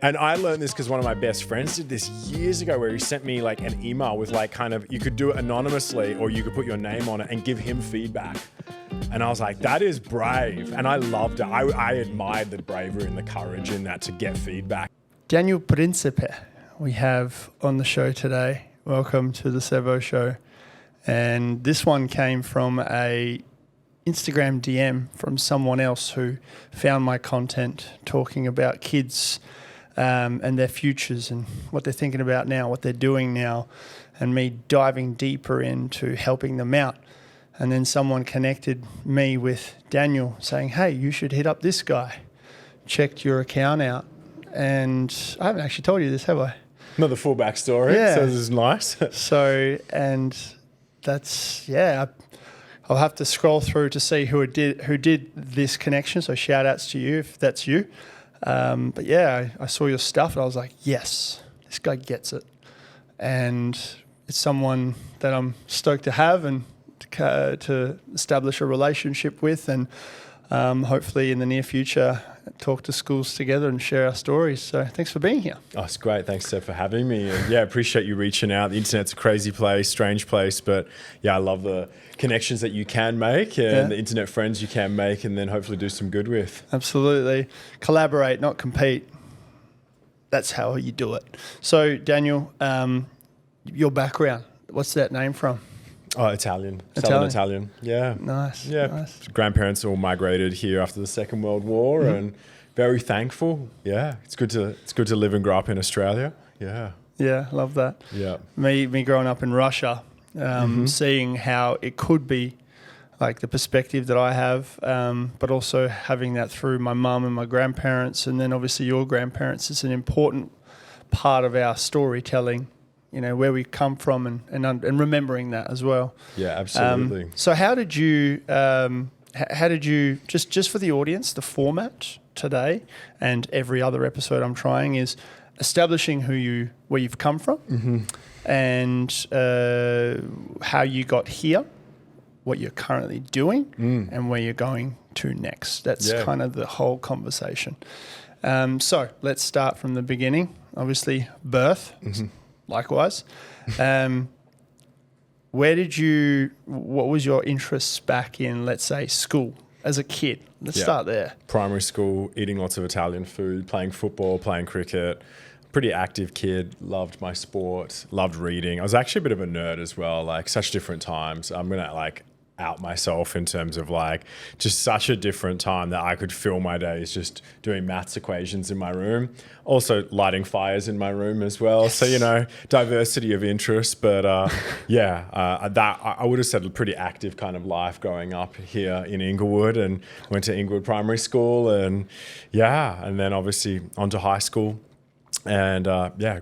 And I learned this because one of my best friends did this years ago, where he sent me like an email with like kind of, you could do it anonymously or you could put your name on it and give him feedback. And I was like, that is brave. And I loved it. I admired the bravery and the courage in that to get feedback. Daniel Principe, we have on the show today. Welcome to the Sevo Show. And this one came from a Instagram DM from someone else who found my content talking about kids and their futures and what they're thinking about now, what they're doing now, and me diving deeper into helping them out. And then someone connected me with Daniel saying, hey, you should hit up this guy. Checked your account out. And I haven't actually told you this, have I? Not the full backstory, yeah. So this is nice. So, and that's, yeah, I'll have to scroll through to see who did this connection. So shout outs to you if that's you. But yeah, I saw your stuff and I was like, yes, this guy gets it. And it's someone that I'm stoked to have and to establish a relationship with, and hopefully in the near future talk to schools together and share our stories. So thanks for being here. Oh, it's great. Thanks, Seth, for having me. And yeah, appreciate you reaching out. The internet's a crazy place, strange place, but yeah, I love the connections that you can make and the internet friends you can make, and then hopefully do some good with. Absolutely. Collaborate, not compete. That's how you do it. So Daniel, your background, what's that name from? Oh, Italian. Southern Italian. Yeah. Nice. Yeah. Nice. Grandparents all migrated here after the Second World War, and very thankful. Yeah. It's good to live and grow up in Australia. Yeah. Yeah, love that. Yeah. Me growing up in Russia, seeing how it could be, like the perspective that I have, but also having that through my mum and my grandparents, and then obviously your grandparents is an important part of our storytelling. You know, where we come from and remembering that as well. Yeah, absolutely. So how did you just for the audience, the format today and every other episode I'm trying is establishing where you've come from and how you got here, what you're currently doing and where you're going to next. That's kind of the whole conversation. So let's start from the beginning. Obviously, birth. Likewise. What was your interests back in, let's say, school as a kid? Let's start there. Primary school, eating lots of Italian food, playing football, playing cricket. Pretty active kid, loved my sport, loved reading. I was actually a bit of a nerd as well, like such different times. I'm going to out myself in terms of just such a different time that I could fill my days just doing maths equations in my room, also lighting fires in my room as well. Yes. So, diversity of interests, but that I would have said a pretty active kind of life growing up here in Inglewood, and went to Inglewood Primary School and then obviously on to high school. And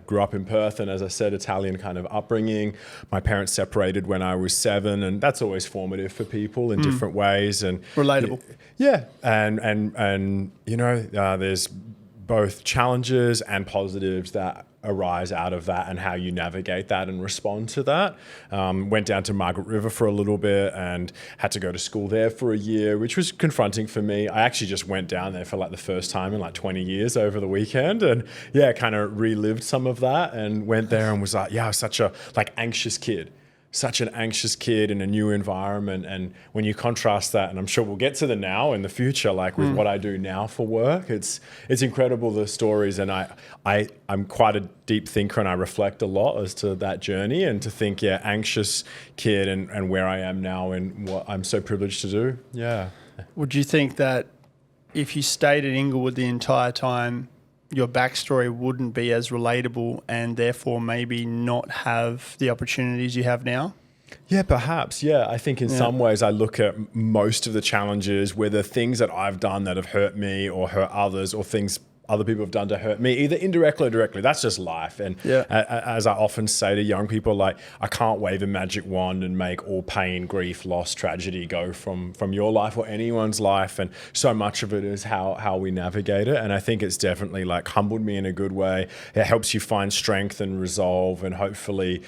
grew up in Perth, and as I said, Italian kind of upbringing. My parents separated when I was 7, and that's always formative for people in different ways. And relatable. Yeah, and there's both challenges and positives that arise out of that, and how you navigate that and respond to that. Went down to Margaret River for a little bit and had to go to school there for a year, which was confronting for me. I actually just went down there for the first time in 20 years over the weekend, and kind of relived some of that, and went there and was I was such a such an anxious kid in a new environment. And when you contrast that, and I'm sure we'll get to the now in the future, with what I do now for work, it's incredible, the stories. And I'm quite a deep thinker, and I reflect a lot as to that journey, and to think, anxious kid and where I am now and what I'm so privileged to do. Yeah. Would you think that if you stayed at Inglewood the entire time, your backstory wouldn't be as relatable, and therefore maybe not have the opportunities you have now? Yeah, perhaps. Yeah, I think in some ways I look at most of the challenges, whether things that I've done that have hurt me or hurt others, or things other people have done to hurt me, either indirectly or directly. That's just life. And as I often say to young people, I can't wave a magic wand and make all pain, grief, loss, tragedy go from your life or anyone's life. And so much of it is how we navigate it. And I think it's definitely humbled me in a good way. It helps you find strength and resolve, and hopefully,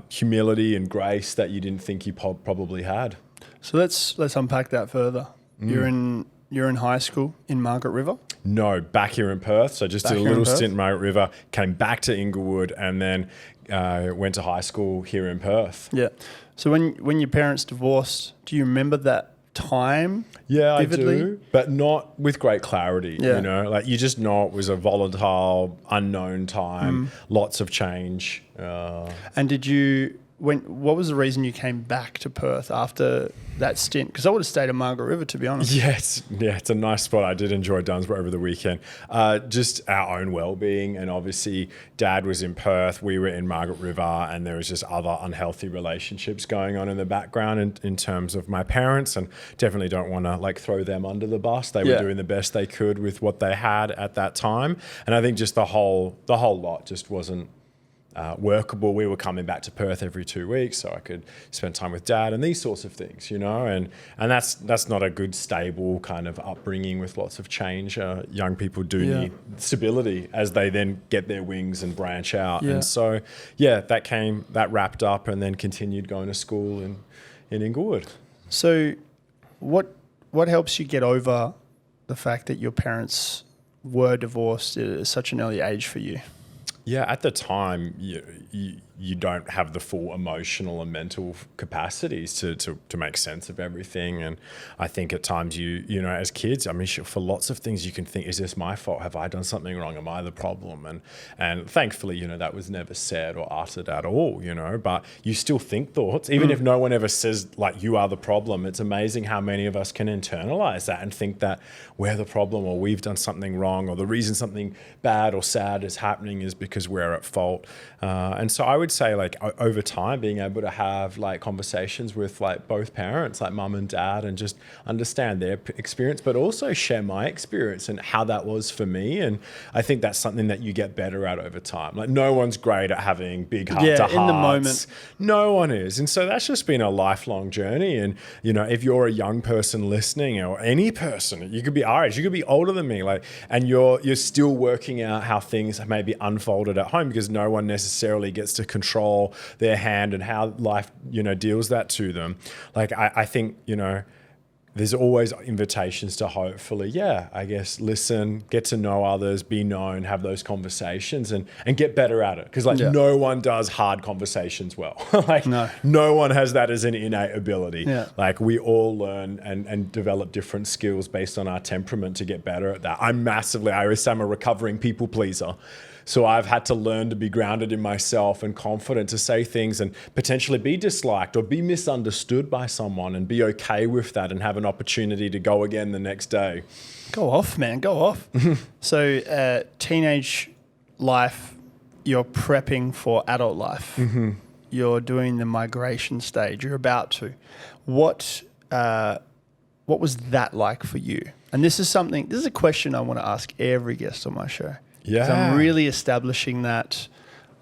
humility and grace that you didn't think you probably had. So let's unpack that further. You're in you're in high school in Margaret River? No, back here in Perth. So just Back did a here in little Perth? stint in Margaret River, came back to Inglewood, and then went to high school here in Perth. Yeah. So when your parents divorced, do you remember that time? Yeah, vividly? I do, but not with great clarity. Yeah. You know, like you just know it was a volatile, unknown time, lots of change. And what was the reason you came back to Perth after that stint? Because I would have stayed in Margaret River, to be honest. Yes, it's a nice spot. I did enjoy Dunsborough over the weekend. Just our own well-being, and obviously Dad was in Perth, we were in Margaret River, and there was just other unhealthy relationships going on in the background in terms of my parents, and definitely don't want to like throw them under the bus. They were doing the best they could with what they had at that time, and I think just the whole lot just wasn't workable. We were coming back to Perth every 2 weeks so I could spend time with Dad and these sorts of things, you know, and that's not a good, stable kind of upbringing with lots of change. Young people do need stability as they then get their wings and branch out. And so, that wrapped up and then continued going to school in Inglewood. So what helps you get over the fact that your parents were divorced at such an early age for you? Yeah, at the time, you don't have the full emotional and mental capacities to make sense of everything. And I think at times you know, as kids, I mean, for lots of things you can think, is this my fault? Have I done something wrong? Am I the problem? And thankfully, you know, that was never said or uttered at all, you know, but you still think thoughts, even if no one ever says like you are the problem. It's amazing how many of us can internalize that and think that we're the problem or we've done something wrong or the reason something bad or sad is happening is because we're at fault. And so I would say like over time being able to have like conversations with like both parents, like mum and dad, and just understand their experience, but also share my experience and how that was for me. And I think that's something that you get better at over time. Like no one's great at having big heart-to-hearts. In the moment. No one is. And so that's just been a lifelong journey. And, you know, if you're a young person listening or any person, you could be our age, you could be older than me, like, and you're still working out how things maybe unfolded at home because no one necessarily gets to control their hand and how life, you know, deals that to them. Like, I think, you know, there's always invitations to hopefully, I guess, listen, get to know others, be known, have those conversations and get better at it. Because like no one does hard conversations well. Like no one has that as an innate ability. Yeah. Like we all learn and develop different skills based on our temperament to get better at that. I always say I'm a recovering people pleaser. So I've had to learn to be grounded in myself and confident to say things and potentially be disliked or be misunderstood by someone and be okay with that and have an opportunity to go again the next day. Go off, man, go off. So teenage life, you're prepping for adult life. Mm-hmm. You're doing the migration stage. You're about to. What was that like for you? And this is a question I want to ask every guest on my show. Yeah, I'm really establishing that,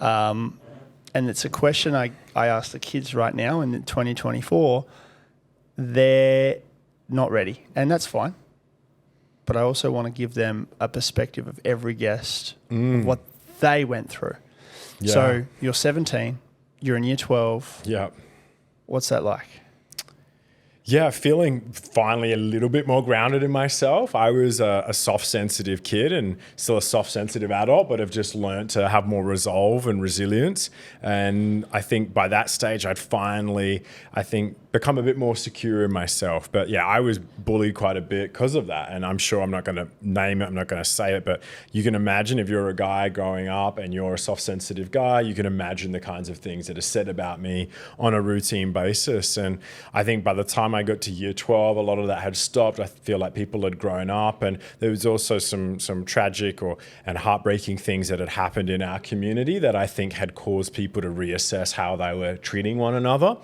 and it's a question I ask the kids right now in 2024. They're not ready, and that's fine. But I also want to give them a perspective of every guest, of what they went through. Yeah. So you're 17, you're in year 12. Yeah. What's that like? Yeah, feeling finally a little bit more grounded in myself. I was a soft, sensitive kid and still a soft, sensitive adult, but have just learned to have more resolve and resilience. And I think by that stage, I'd finally, become a bit more secure in myself. But yeah, I was bullied quite a bit because of that. And I'm sure I'm not going to name it, I'm not going to say it, but you can imagine if you're a guy growing up and you're a soft, sensitive guy, you can imagine the kinds of things that are said about me on a routine basis. And I think by the time I got to year 12, a lot of that had stopped. I feel like people had grown up, and there was also some tragic and heartbreaking things that had happened in our community that I think had caused people to reassess how they were treating one another.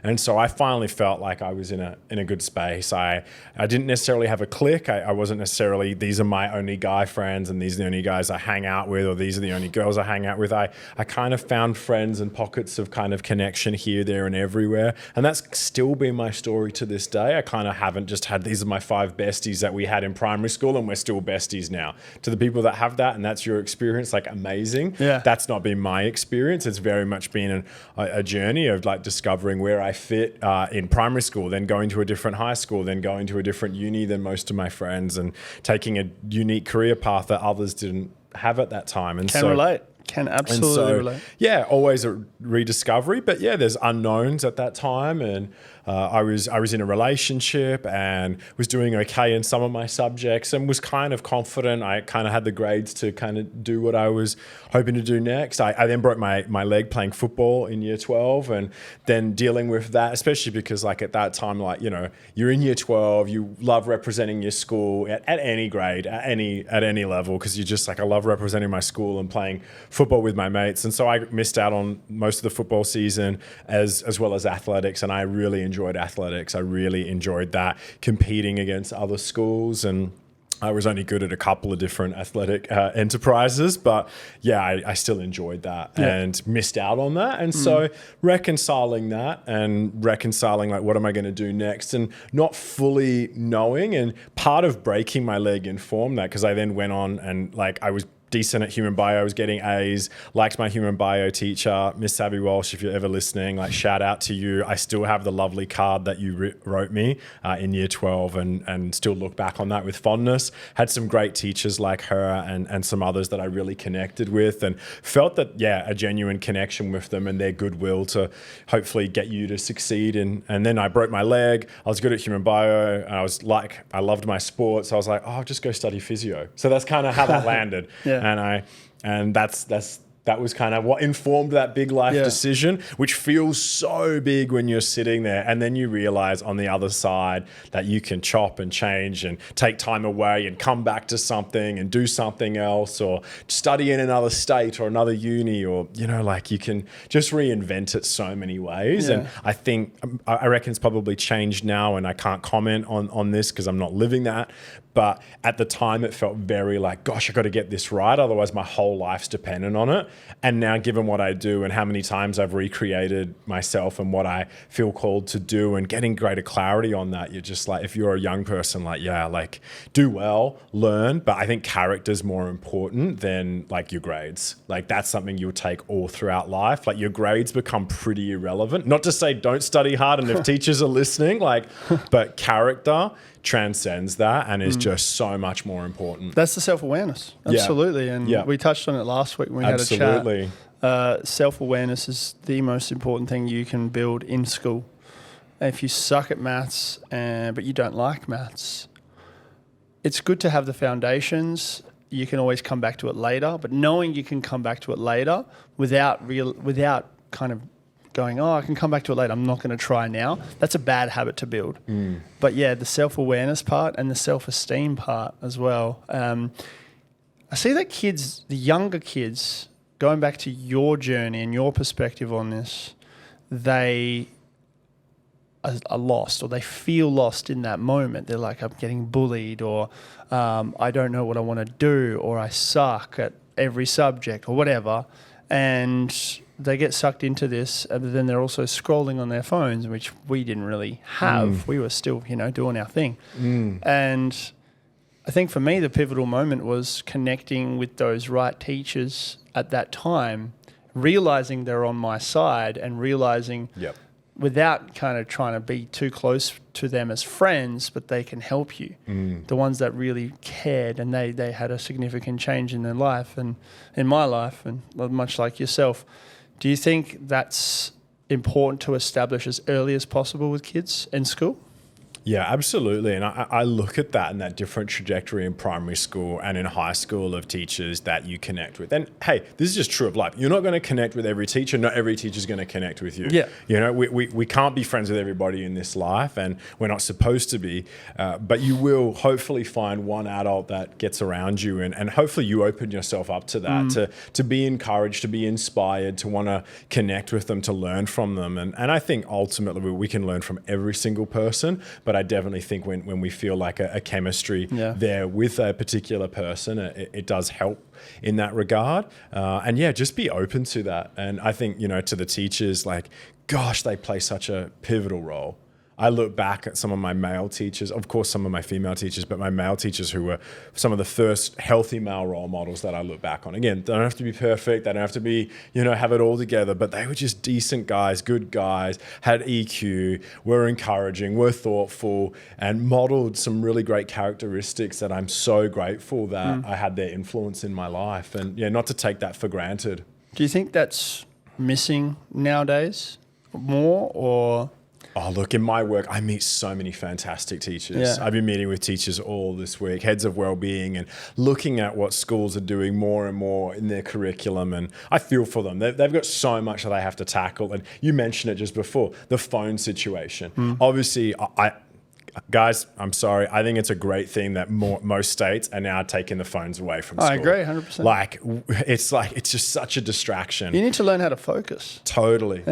And so I finally felt like I was in a good space. I didn't necessarily have a clique. I wasn't necessarily, these are my only guy friends and these are the only guys I hang out with, or these are the only girls I hang out with. I kind of found friends and pockets of kind of connection here, there, and everywhere. And that's still been my story to this day. I kind of haven't just had, these are my 5 besties that we had in primary school and we're still besties now. To the people that have that and that's your experience, like amazing. Yeah. That's not been my experience. It's very much been a journey of like discovering where I fit in primary school, then going to a different high school, then going to a different uni than most of my friends, and taking a unique career path that others didn't have at that time. And Can relate. Can absolutely relate. Yeah, always a rediscovery. But yeah, there's unknowns at that time, and I was in a relationship and was doing okay in some of my subjects and was kind of confident. I kind of had the grades to kind of do what I was hoping to do next. I then broke my leg playing football in year 12, and then dealing with that, especially because like at that time, like, you know, you're in year 12, you love representing your school at any grade, at any level, because you're just like, I love representing my school and playing football with my mates. And so I missed out on most of the football season as well as athletics, and I really enjoyed athletics. I really enjoyed that, competing against other schools, and I was only good at a couple of different athletic enterprises, but yeah, I still enjoyed that and missed out on that. And so reconciling that and reconciling like, what am I going to do next, and not fully knowing, and part of breaking my leg informed that, because I then went on and like, I was decent at human bio. I was getting A's, liked my human bio teacher, Miss Savvy Walsh, if you're ever listening, like shout out to you. I still have the lovely card that you wrote me in year 12 and still look back on that with fondness. Had some great teachers like her and some others that I really connected with, and felt that, yeah, a genuine connection with them and their goodwill to hopefully get you to succeed. And then I broke my leg. I was good at human bio. I loved my sports. So I was like, oh, I'll just go study physio. So that's kind of how that landed. Yeah. And that was kind of what informed that big life decision, which feels so big when you're sitting there. And then you realize on the other side that you can chop and change and take time away and come back to something and do something else, or study in another state or another uni, or, you know, like you can just reinvent it so many ways. Yeah. And I reckon it's probably changed now, and I can't comment on this because I'm not living that. But at the time, it felt very like, gosh, I got to get this right. Otherwise, my whole life's dependent on it. And now, given what I do and how many times I've recreated myself and what I feel called to do, and getting greater clarity on that, you're just like, if you're a young person, like, yeah, like do well, learn. But I think character's more important than like your grades. Like that's something you'll take all throughout life. Like your grades become pretty irrelevant. Not to say don't study hard, and if teachers are listening, like, but character transcends that and is just so much more important. That's the self-awareness. Absolutely. And we touched on it last week when we had a chat. Self-awareness is the most important thing you can build in school. If you suck at maths, but you don't like maths, it's good to have the foundations. You can always come back to it later, but knowing you can come back to it later without kind of going, oh, I can come back to it later, I'm not going to try now. That's a bad habit to build. But yeah, the self-awareness part and the self-esteem part as well. I see that the younger kids, going back to your journey and your perspective on this, they are lost, or they feel lost in that moment. They're like, I'm getting bullied, or I don't know what I want to do, or I suck at every subject, or whatever. And they get sucked into this, but then they're also scrolling on their phones, which we didn't really have. We were still, doing our thing. And I think for me, the pivotal moment was connecting with those right teachers at that time, realizing they're on my side, and realizing without kind of trying to be too close to them as friends, but they can help you. The ones that really cared, and they had a significant change in their life and in my life, and much like yourself. Do you think that's important to establish as early as possible with kids in school? Yeah, absolutely. And I look at that and that different trajectory in primary school and in high school of teachers that you connect with. And hey, this is just true of life. You're not going to connect with every teacher. Not every teacher is going to connect with you. Yeah. We can't be friends with everybody in this life, and we're not supposed to be. But you will hopefully find one adult that gets around you, and hopefully you open yourself up to that, to be encouraged, to be inspired, to want to connect with them, to learn from them. And I think ultimately we can learn from every single person. But I definitely think when we feel like a chemistry there with a particular person, it does help in that regard. And yeah, just be open to that. And I think, to the teachers, like, gosh, they play such a pivotal role. I look back at some of my male teachers, of course, some of my female teachers, but my male teachers who were some of the first healthy male role models that I look back on. Again, they don't have to be perfect. They don't have to be, have it all together, but they were just decent guys, good guys, had EQ, were encouraging, were thoughtful, and modeled some really great characteristics that I'm so grateful that I had their influence in my life. And not to take that for granted. Do you think that's missing nowadays more, or? Oh, look, in my work, I meet so many fantastic teachers. Yeah. I've been meeting with teachers all this week, heads of wellbeing, and looking at what schools are doing more and more in their curriculum. And I feel for them. They've got so much that they have to tackle. And you mentioned it just before, the phone situation. Obviously, guys, I'm sorry. I think it's a great thing that most states are now taking the phones away from school. I agree, 100%. It's just such a distraction. You need to learn how to focus. Totally.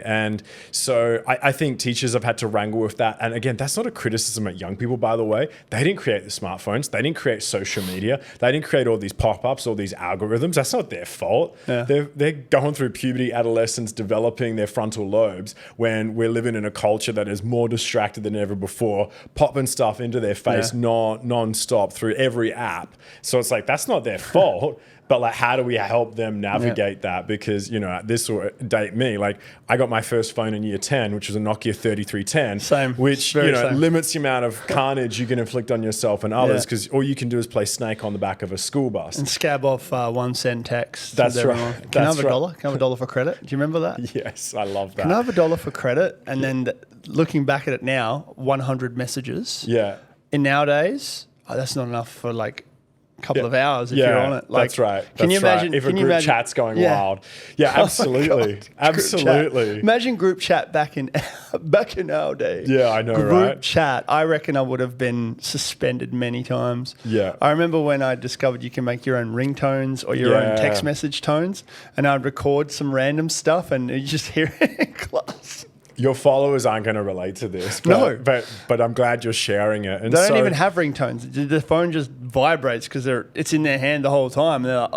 And so I think teachers have had to wrangle with that. And again, that's not a criticism at young people, by the way. They didn't create the smartphones. They didn't create social media. They didn't create all these pop-ups, all these algorithms. That's not their fault. Yeah. They're going through puberty, adolescence, developing their frontal lobes when we're living in a culture that is more distracted than ever before. Popping stuff into their face non-stop through every app. So it's like, that's not their fault. But like, how do we help them navigate that? Because, this will date me. Like, I got my first phone in year 10, which was a Nokia 3310. Same. Which, same. limits the amount of carnage you can inflict on yourself and others, because all you can do is play Snake on the back of a school bus. And scab off 1 cent text. That's right. Can I have $1? Can I have $1 for credit? Do you remember that? Yes, I love that. Can I have $1 for credit? And then looking back at it now, 100 messages. Yeah. And nowadays, that's not enough for like couple of hours if you're on it. Like, that's right. Can you imagine if a group chat's going wild? Yeah, absolutely. Absolutely. Imagine group chat back in our day. Yeah, I know, Group chat, I reckon I would have been suspended many times. Yeah. I remember when I discovered you can make your own ringtones or your own text message tones, and I'd record some random stuff and you just hear it in class. Your followers aren't going to relate to this, but I'm glad you're sharing it. And they don't even have ringtones. The phone just vibrates because it's in their hand the whole time. And they're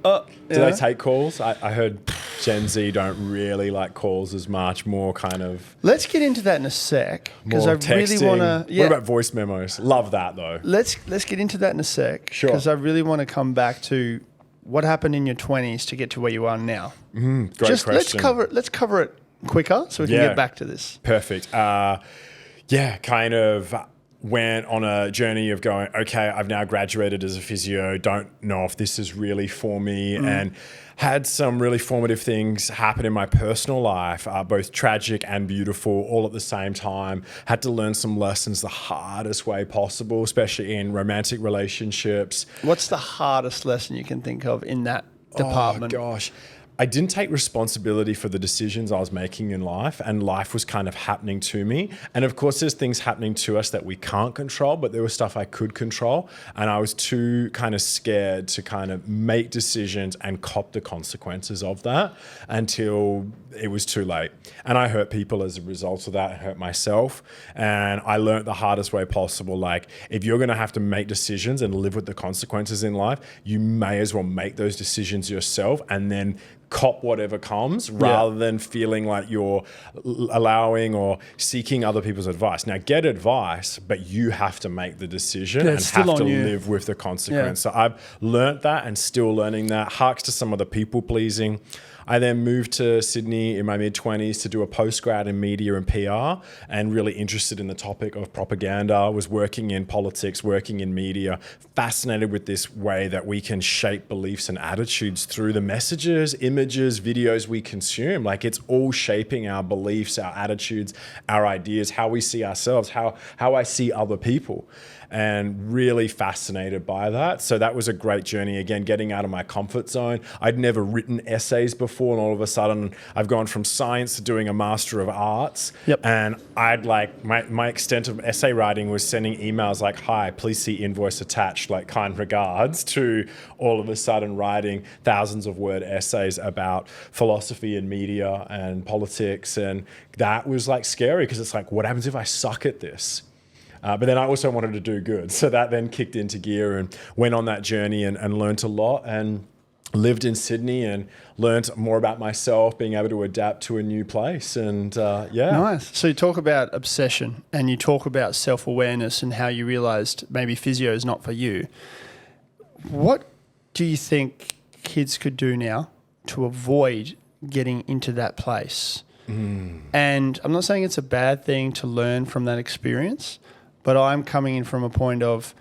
like, Do they take calls? I heard Gen Z don't really like calls as much, more kind of... Let's get into that in a sec. Because I texting. really want to... What about voice memos? Love that, though. Let's get into that in a sec. Sure. Because I really want to come back to what happened in your 20s to get to where you are now. Great question. Let's cover it quicker so we can get back to this. Perfect. Kind of went on a journey of going, okay, I've now graduated as a physio, don't know if this is really for me, and had some really formative things happen in my personal life, both tragic and beautiful, all at the same time. Had to learn some lessons the hardest way possible, especially in romantic relationships. What's the hardest lesson you can think of in that department? Oh, gosh. I didn't take responsibility for the decisions I was making in life, and life was kind of happening to me. And of course, there's things happening to us that we can't control, but there was stuff I could control. And I was too kind of scared to kind of make decisions and cop the consequences of that until it was too late. And I hurt people as a result of that. I hurt myself. And I learned the hardest way possible. Like, if you're going to have to make decisions and live with the consequences in life, you may as well make those decisions yourself and then cop whatever comes, rather than feeling like you're allowing or seeking other people's advice. Now, get advice, but you have to make the decision and have to live with the consequence. So I've learned that and still learning that. Harks to some of the people pleasing. I then moved to Sydney in my mid-20s to do a postgrad in media and PR, and really interested in the topic of propaganda. Was working in politics, working in media, fascinated with this way that we can shape beliefs and attitudes through the messages, images, videos we consume. Like, it's all shaping our beliefs, our attitudes, our ideas, how we see ourselves, how I see other people. And really fascinated by that. So that was a great journey. Again, getting out of my comfort zone. I'd never written essays before, and all of a sudden I've gone from science to doing a Master of Arts. And I'd like, my extent of essay writing was sending emails like, hi, please see invoice attached, like kind regards, to all of a sudden writing thousands of word essays about philosophy and media and politics. And that was like scary, because it's like, what happens if I suck at this? But then I also wanted to do good. So that then kicked into gear and went on that journey and learned a lot. And lived in Sydney and learned more about myself, being able to adapt to a new place. And Nice. So you talk about obsession and you talk about self-awareness and how you realized maybe physio is not for you. What do you think kids could do now to avoid getting into that place? And I'm not saying it's a bad thing to learn from that experience, but I'm coming in from a point of,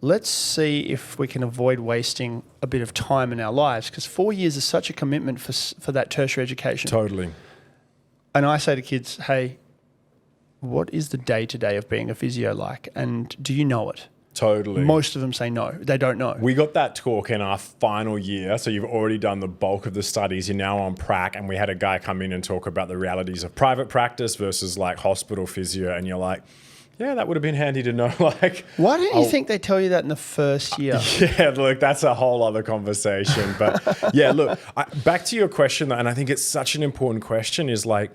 let's see if we can avoid wasting a bit of time in our lives, because 4 years is such a commitment for that tertiary education. Totally. And I say to kids, hey, what is the day-to-day of being a physio like? And do you know it? Totally. Most of them say no. They don't know. We got that talk in our final year. So you've already done the bulk of the studies. You're now on prac. And we had a guy come in and talk about the realities of private practice versus like hospital physio. And you're like, yeah, that would have been handy to know. Like, why don't you think they tell you that in the first year? Yeah, look, that's a whole other conversation. But yeah, look, back to your question, and I think it's such an important question, is like,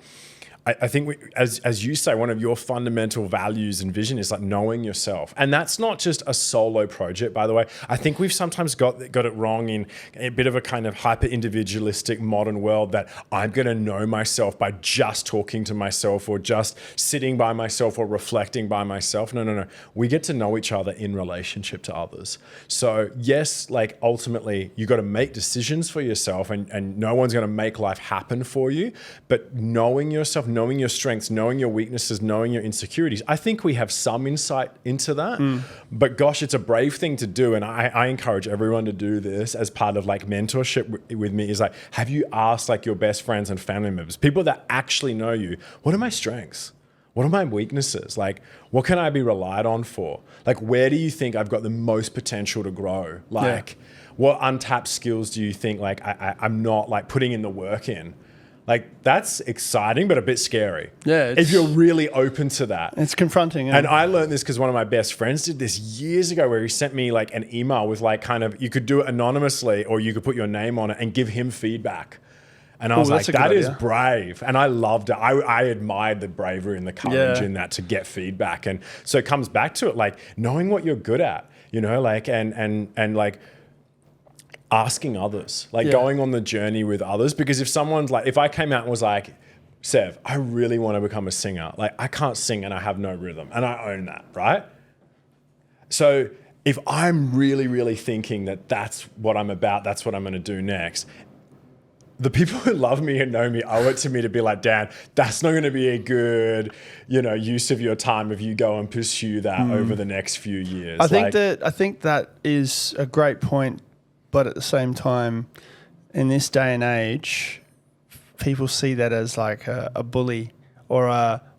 I think as you say, one of your fundamental values and vision is like knowing yourself. And that's not just a solo project, by the way. I think we've sometimes got it wrong in a bit of a kind of hyper individualistic modern world that I'm going to know myself by just talking to myself or just sitting by myself or reflecting by myself. No. We get to know each other in relationship to others. So yes, like ultimately you got to make decisions for yourself and no one's going to make life happen for you, but knowing yourself, knowing your strengths, knowing your weaknesses, knowing your insecurities. I think we have some insight into that, but gosh, it's a brave thing to do. And I encourage everyone to do this as part of like mentorship with me, is like, have you asked like your best friends and family members, people that actually know you, what are my strengths? What are my weaknesses? Like, what can I be relied on for? Like, where do you think I've got the most potential to grow? Like, what untapped skills do you think like I'm not like putting in the work in? Like, that's exciting, but a bit scary. Yeah. If you're really open to that. It's confronting. And I learned this because one of my best friends did this years ago, where he sent me like an email with like kind of, you could do it anonymously or you could put your name on it and give him feedback. And I was like, that is brave. And I loved it. I admired the bravery and the courage in that to get feedback. And so it comes back to it, like knowing what you're good at, you know, like, and like, asking others, like going on the journey with others. Because if someone's like, if I came out and was like, Sev, I really want to become a singer. Like, I can't sing and I have no rhythm, and I own that, right? So if I'm really, really thinking that that's what I'm about, that's what I'm going to do next, the people who love me and know me owe it to me to be like, Dan, that's not going to be a good, you know, use of your time if you go and pursue that over the next few years. I think that is a great point. But at the same time, in this day and age, people see that as like a bully, or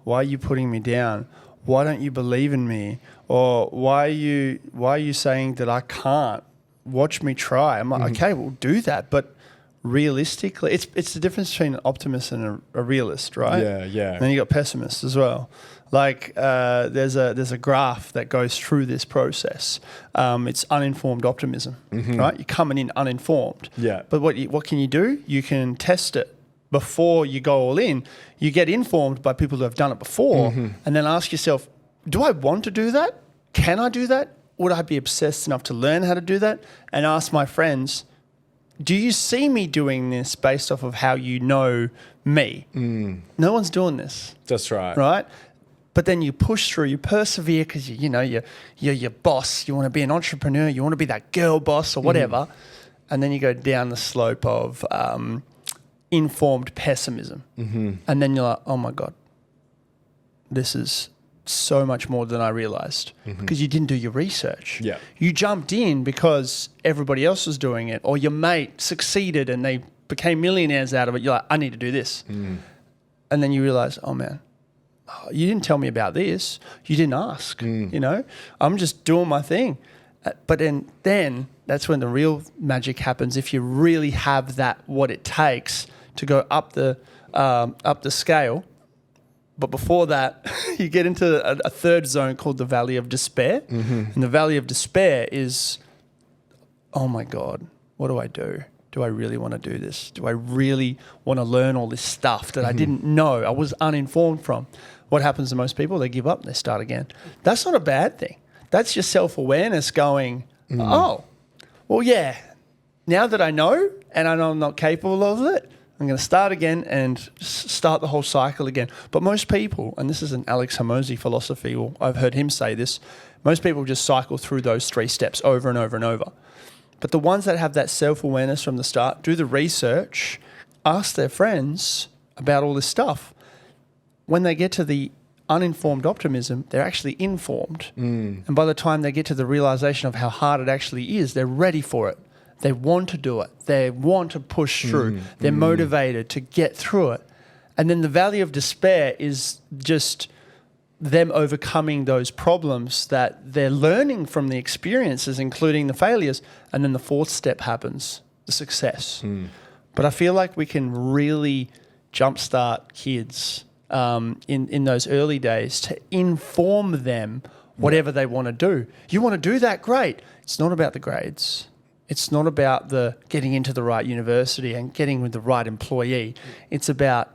why are you putting me down? Why don't you believe in me? Or why are you saying that I can't? Watch me try. I'm like, okay, we'll do that. But realistically, it's the difference between an optimist and a realist, right? Yeah. And then you got pessimists as well. Like there's a graph that goes through this process. It's uninformed optimism, right? You're coming in uninformed. Yeah. But what can you do? You can test it before you go all in. You get informed by people who have done it before, and then ask yourself, do I want to do that? Can I do that? Would I be obsessed enough to learn how to do that? And ask my friends, do you see me doing this based off of how you know me? No one's doing this. That's right. Right? But then you push through, you persevere because you're your boss. You want to be an entrepreneur. You want to be that girl boss or whatever. And then you go down the slope of informed pessimism. And then you're like, oh my God, this is so much more than I realized, because you didn't do your research. Yeah. You jumped in because everybody else was doing it, or your mate succeeded and they became millionaires out of it. You're like, I need to do this. And then you realize, oh man, you didn't tell me about this. You didn't ask, you know, I'm just doing my thing. But then that's when the real magic happens. If you really have that, what it takes to go up the scale. But before that, you get into a third zone called the Valley of Despair. And the Valley of Despair is, oh my God, what do I do? Do I really want to do this? Do I really want to learn all this stuff that I didn't know, I was uninformed from? What happens to most people? They give up and they start again. That's not a bad thing. That's your self-awareness going, oh, well, yeah, now that I know and I know I'm not capable of it, I'm going to start again and start the whole cycle again. But most people, and this is an Alex Hormozi philosophy, or I've heard him say this, most people just cycle through those 3 steps over and over and over. But the ones that have that self-awareness from the start, do the research, ask their friends about all this stuff. When they get to the uninformed optimism, they're actually informed. And by the time they get to the realization of how hard it actually is, they're ready for it. They want to do it. They want to push through. They're motivated to get through it. And then the valley of despair is just them overcoming those problems that they're learning from the experiences, including the failures. And then the 4th step happens, the success. But I feel like we can really jumpstart kids in those early days to inform them whatever they want to do. You want to do that? Great. It's not about the grades. It's not about the getting into the right university and getting with the right employee. It's about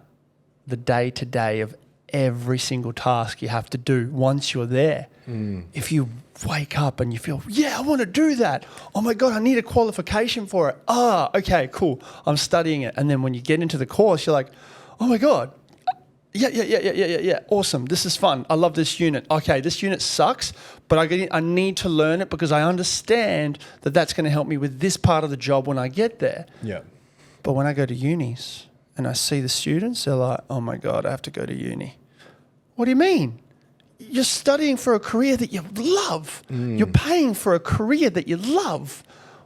the day-to-day of every single task you have to do once you're there. If you wake up and you feel, I want to do that. Oh my God, I need a qualification for it. Okay, cool. I'm studying it. And then when you get into the course, you're like, oh my God, yeah. Awesome. This is fun. I love this unit. Okay, this unit sucks, but I need to learn it because I understand that that's going to help me with this part of the job when I get there. Yeah. But when I go to unis and I see the students, they're like, oh my God, I have to go to uni. What do you mean? You're studying for a career that you love. You're paying for a career that you love.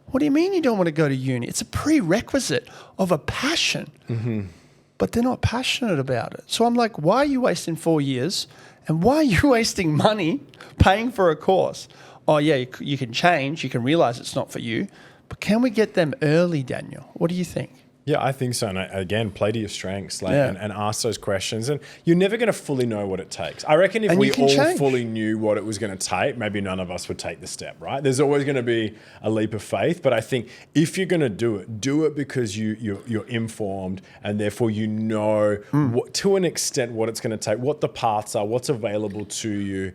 What do you mean you don't want to go to uni? It's a prerequisite of a passion. But they're not passionate about it. So I'm like, why are you wasting 4 years? And why are you wasting money paying for a course? Oh, yeah, you can change. You can realize it's not for you. But can we get them early, Daniel? What do you think? Yeah, I think so. And again, play to your strengths and ask those questions. And you're never going to fully know what it takes. I reckon if we all fully knew what it was going to take, maybe none of us would take the step, right? There's always going to be a leap of faith. But I think if you're going to do it because you're informed and therefore you know what, to an extent what it's going to take, what the paths are, what's available to you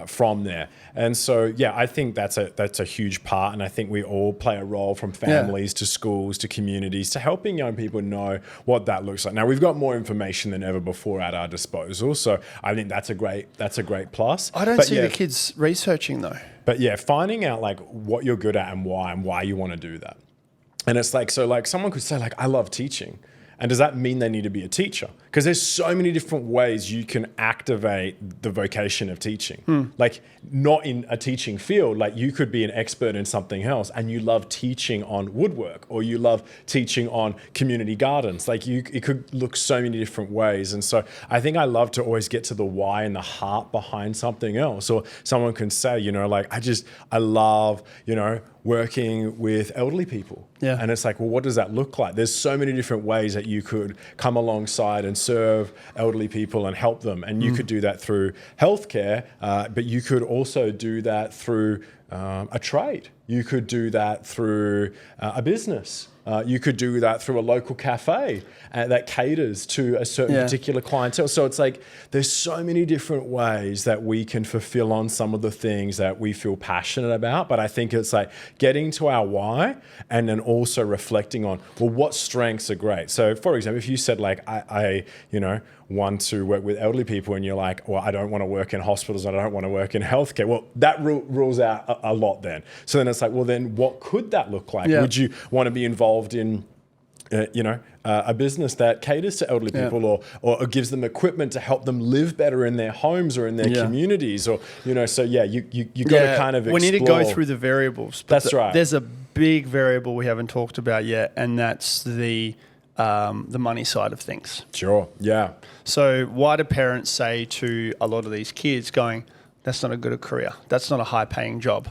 from there. And so, I think that's a huge part. And I think we all play a role, from families to schools to communities, to helping young people know what that looks like. Now, we've got more information than ever before at our disposal. So I think that's a great plus. I don't see the kids researching though. But finding out like what you're good at and why you want to do that. And it's like, so like someone could say like, I love teaching. And does that mean they need to be a teacher? Because there's so many different ways you can activate the vocation of teaching. Like not in a teaching field, like you could be an expert in something else and you love teaching on woodwork, or you love teaching on community gardens. Like it could look so many different ways. And so I think I love to always get to the why and the heart behind something else. Or someone can say, like, I love, working with elderly people. Yeah. And it's like, well, what does that look like? There's so many different ways that you could come alongside and serve elderly people and help them. And you could do that through healthcare, but you could also do that through a trade. You could do that through a business. You could do that through a local cafe that caters to a certain particular clientele. So it's like there's so many different ways that we can fulfill on some of the things that we feel passionate about. But I think it's like getting to our why and then also reflecting on, well, what strengths are great. So for example, if you said like, I want to work with elderly people, and you're like, well, I don't want to work in hospitals, I don't want to work in healthcare. Well, that rules out a lot then. So then it's like, well, then what could that look like? Would you want to be involved in a business that caters to elderly people, or gives them equipment to help them live better in their homes or in their communities, or you got to kind of explore. We need to go through the variables. That's right. There's a big variable we haven't talked about yet, and that's the money side of things. Sure. Yeah. So why do parents say to a lot of these kids going, that's not a good career, that's not a high paying job?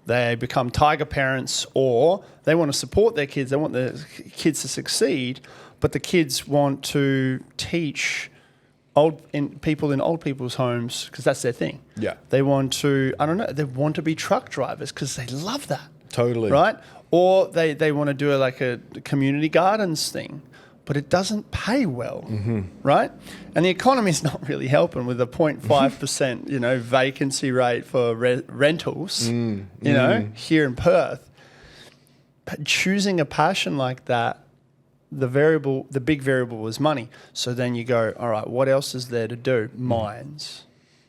They become tiger parents, or they want to support their kids. They want their kids to succeed, but the kids want to teach people in old people's homes because that's their thing. Yeah. They want to, they want to be truck drivers because they love that. Totally. Right? Or they want to do like a community gardens thing, but it doesn't pay well, right? And the economy is not really helping with a 0.5%, vacancy rate for rentals, here in Perth. choosing a passion like that, the big variable was money. So then you go, all right, what else is there to do? Mines.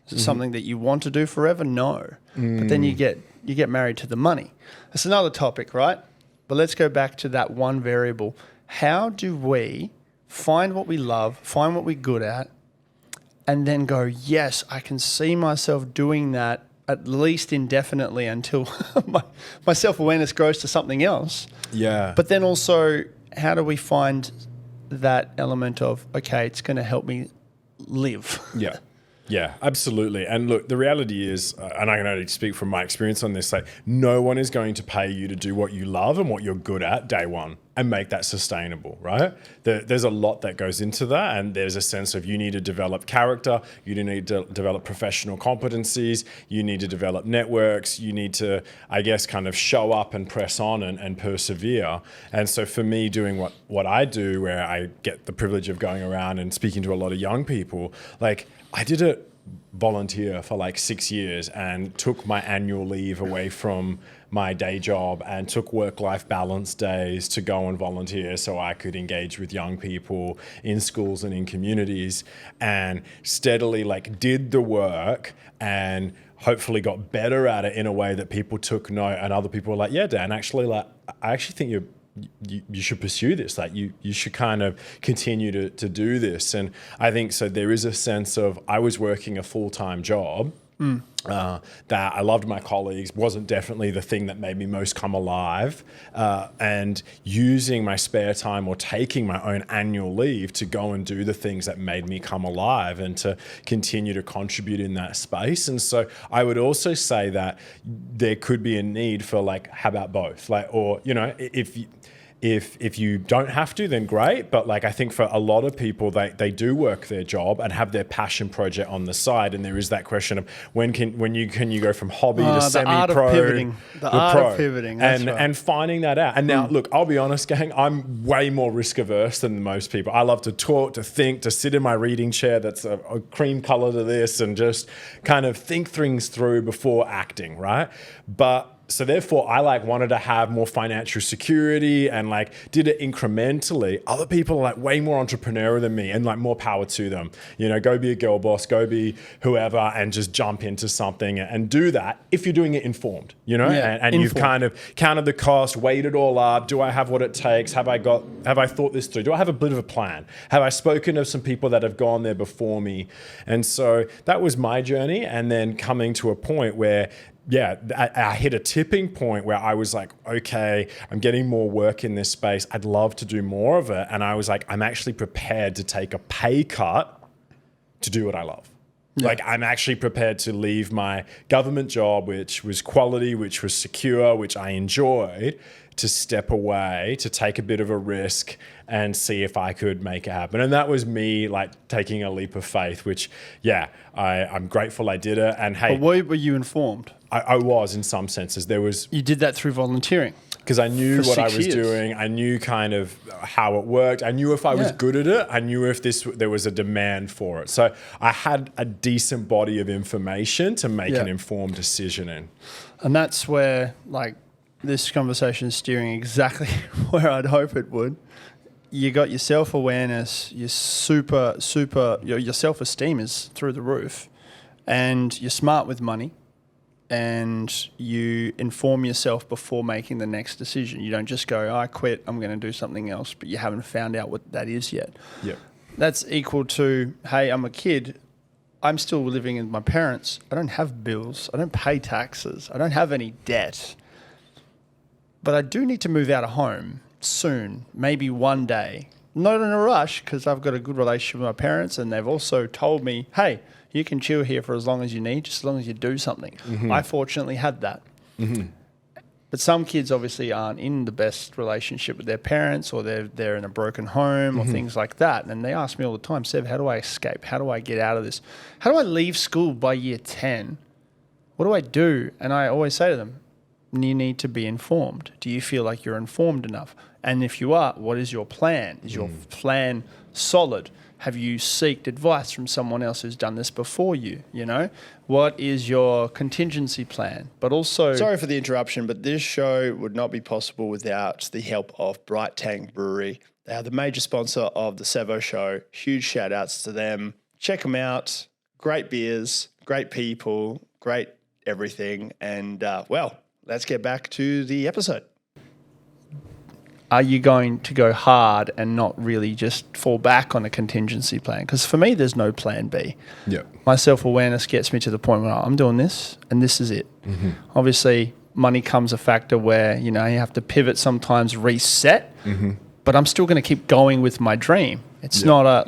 Is it something that you want to do forever? No. But then you get married to the money. That's another topic, right? But let's go back to that one variable. How do we find what we love, find what we're good at, and then go, yes, I can see myself doing that at least indefinitely until my self-awareness grows to something else. Yeah. But then also, how do we find that element of, okay, it's going to help me live? Yeah. Yeah, absolutely. And look, the reality is, and I can only speak from my experience on this, like no one is going to pay you to do what you love and what you're good at day one and make that sustainable, right? There's a lot that goes into that, and there's a sense of you need to develop character, you need to develop professional competencies, you need to develop networks, you need to, I guess, kind of show up and press on and persevere. And so for me, doing what I do, where I get the privilege of going around and speaking to a lot of young people, like I did it volunteer for like 6 years and took my annual leave away from my day job and took work-life balance days to go and volunteer so I could engage with young people in schools and in communities, and steadily like did the work and hopefully got better at it in a way that people took note, and other people were like, yeah, Dan, actually, like I actually think you should pursue this. Like you should kind of continue to do this. And I think so there is a sense of, I was working a full-time job that I loved my colleagues, wasn't definitely the thing that made me most come alive, and using my spare time or taking my own annual leave to go and do the things that made me come alive and to continue to contribute in that space. And so I would also say that there could be a need for like, how about both? Like, or, you know, if you don't have to, then great. But like, I think for a lot of people, they do work their job and have their passion project on the side. And there is that question of when you go from hobby to semi-pro, the art of pivoting, and finding that out. And now, look, I'll be honest, gang, I'm way more risk averse than most people. I love to talk, to think, to sit in my reading chair that's a cream color to this, and just kind of think things through before acting, right? But so therefore, I like wanted to have more financial security and like did it incrementally. Other people are like way more entrepreneurial than me, and like more power to them. You know, go be a girl boss, go be whoever, and just jump into something and do that if you're doing it informed, you know, and you've kind of counted the cost, weighed it all up. Do I have what it takes? Have I thought this through? Do I have a bit of a plan? Have I spoken to some people that have gone there before me? And so that was my journey. And then coming to a point where I hit a tipping point where I was like, okay, I'm getting more work in this space. I'd love to do more of it. And I was like, I'm actually prepared to take a pay cut to do what I love. Yeah. Like, I'm actually prepared to leave my government job, which was quality, which was secure, which I enjoyed, to step away, to take a bit of a risk and see if I could make it happen. And that was me like taking a leap of faith, which, I'm grateful I did it. And hey, but were you informed? I was, in some senses. You did that through volunteering? Because I knew what I was doing. I knew kind of how it worked. I knew if I was good at it. I knew if there was a demand for it. So I had a decent body of information to make an informed decision in. And that's where like this conversation is steering exactly where I'd hope it would. You got your self-awareness, your your self-esteem is through the roof, and you're smart with money, and you inform yourself before making the next decision. You don't just go, I quit, I'm going to do something else, but you haven't found out what that is yet. Yeah. That's equal to, hey, I'm a kid, I'm still living with my parents, I don't have bills, I don't pay taxes, I don't have any debt, but I do need to move out of home soon, maybe one day. Not in a rush, because I've got a good relationship with my parents, and they've also told me, hey, you can chill here for as long as you need, just as long as you do something. Mm-hmm. I fortunately had that. Mm-hmm. But some kids obviously aren't in the best relationship with their parents, or they're in a broken home, or things like that. And they ask me all the time, Seb, how do I escape? How do I get out of this? How do I leave school by year 10? What do I do? And I always say to them, you need to be informed. Do you feel like you're informed enough? And if you are, what is your plan? Is your plan solid? Have you sought advice from someone else who's done this before you? What is your contingency plan? But also, sorry for the interruption, but this show would not be possible without the help of Bright Tank Brewery. They are the major sponsor of the Sevo Show. Huge shout outs to them. Check them out. Great beers, great people, great everything. And let's get back to the episode. Are you going to go hard and not really just fall back on a contingency plan? Because for me, there's no plan B. Yep. My self-awareness gets me to the point where I'm doing this and this is it. Mm-hmm. Obviously, money comes a factor where, you have to pivot sometimes, reset, but I'm still going to keep going with my dream. It's not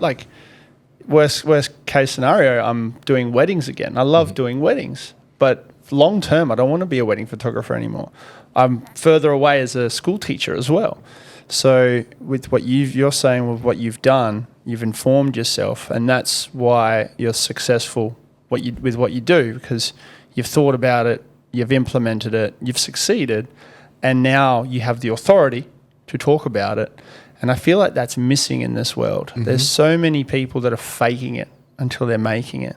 worst case scenario, I'm doing weddings again. I love doing weddings, but long term, I don't want to be a wedding photographer anymore. I'm further away as a school teacher as well. So with what you're saying, with what you've done, you've informed yourself, and that's why you're successful with what you do, because you've thought about it, you've implemented it, you've succeeded, and now you have the authority to talk about it. And I feel like that's missing in this world. Mm-hmm. There's so many people that are faking it until they're making it.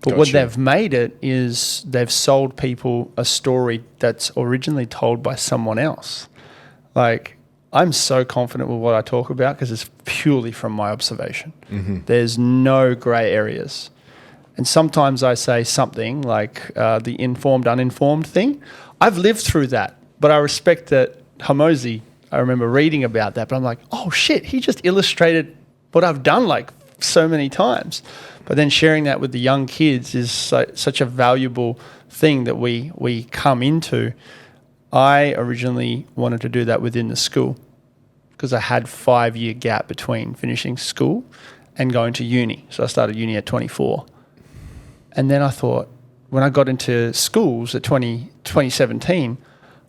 But what they've made it is they've sold people a story that's originally told by someone else. Like, I'm so confident with what I talk about because it's purely from my observation. Mm-hmm. There's no grey areas. And sometimes I say something like the informed, uninformed thing. I've lived through that, but I respect that Hamosi, I remember reading about that, but I'm like, oh shit, he just illustrated what I've done like so many times. But then sharing that with the young kids is such a valuable thing that we come into. I originally wanted to do that within the school because I had 5-year gap between finishing school and going to uni. So I started uni at 24. And then I thought, when I got into schools at 2017,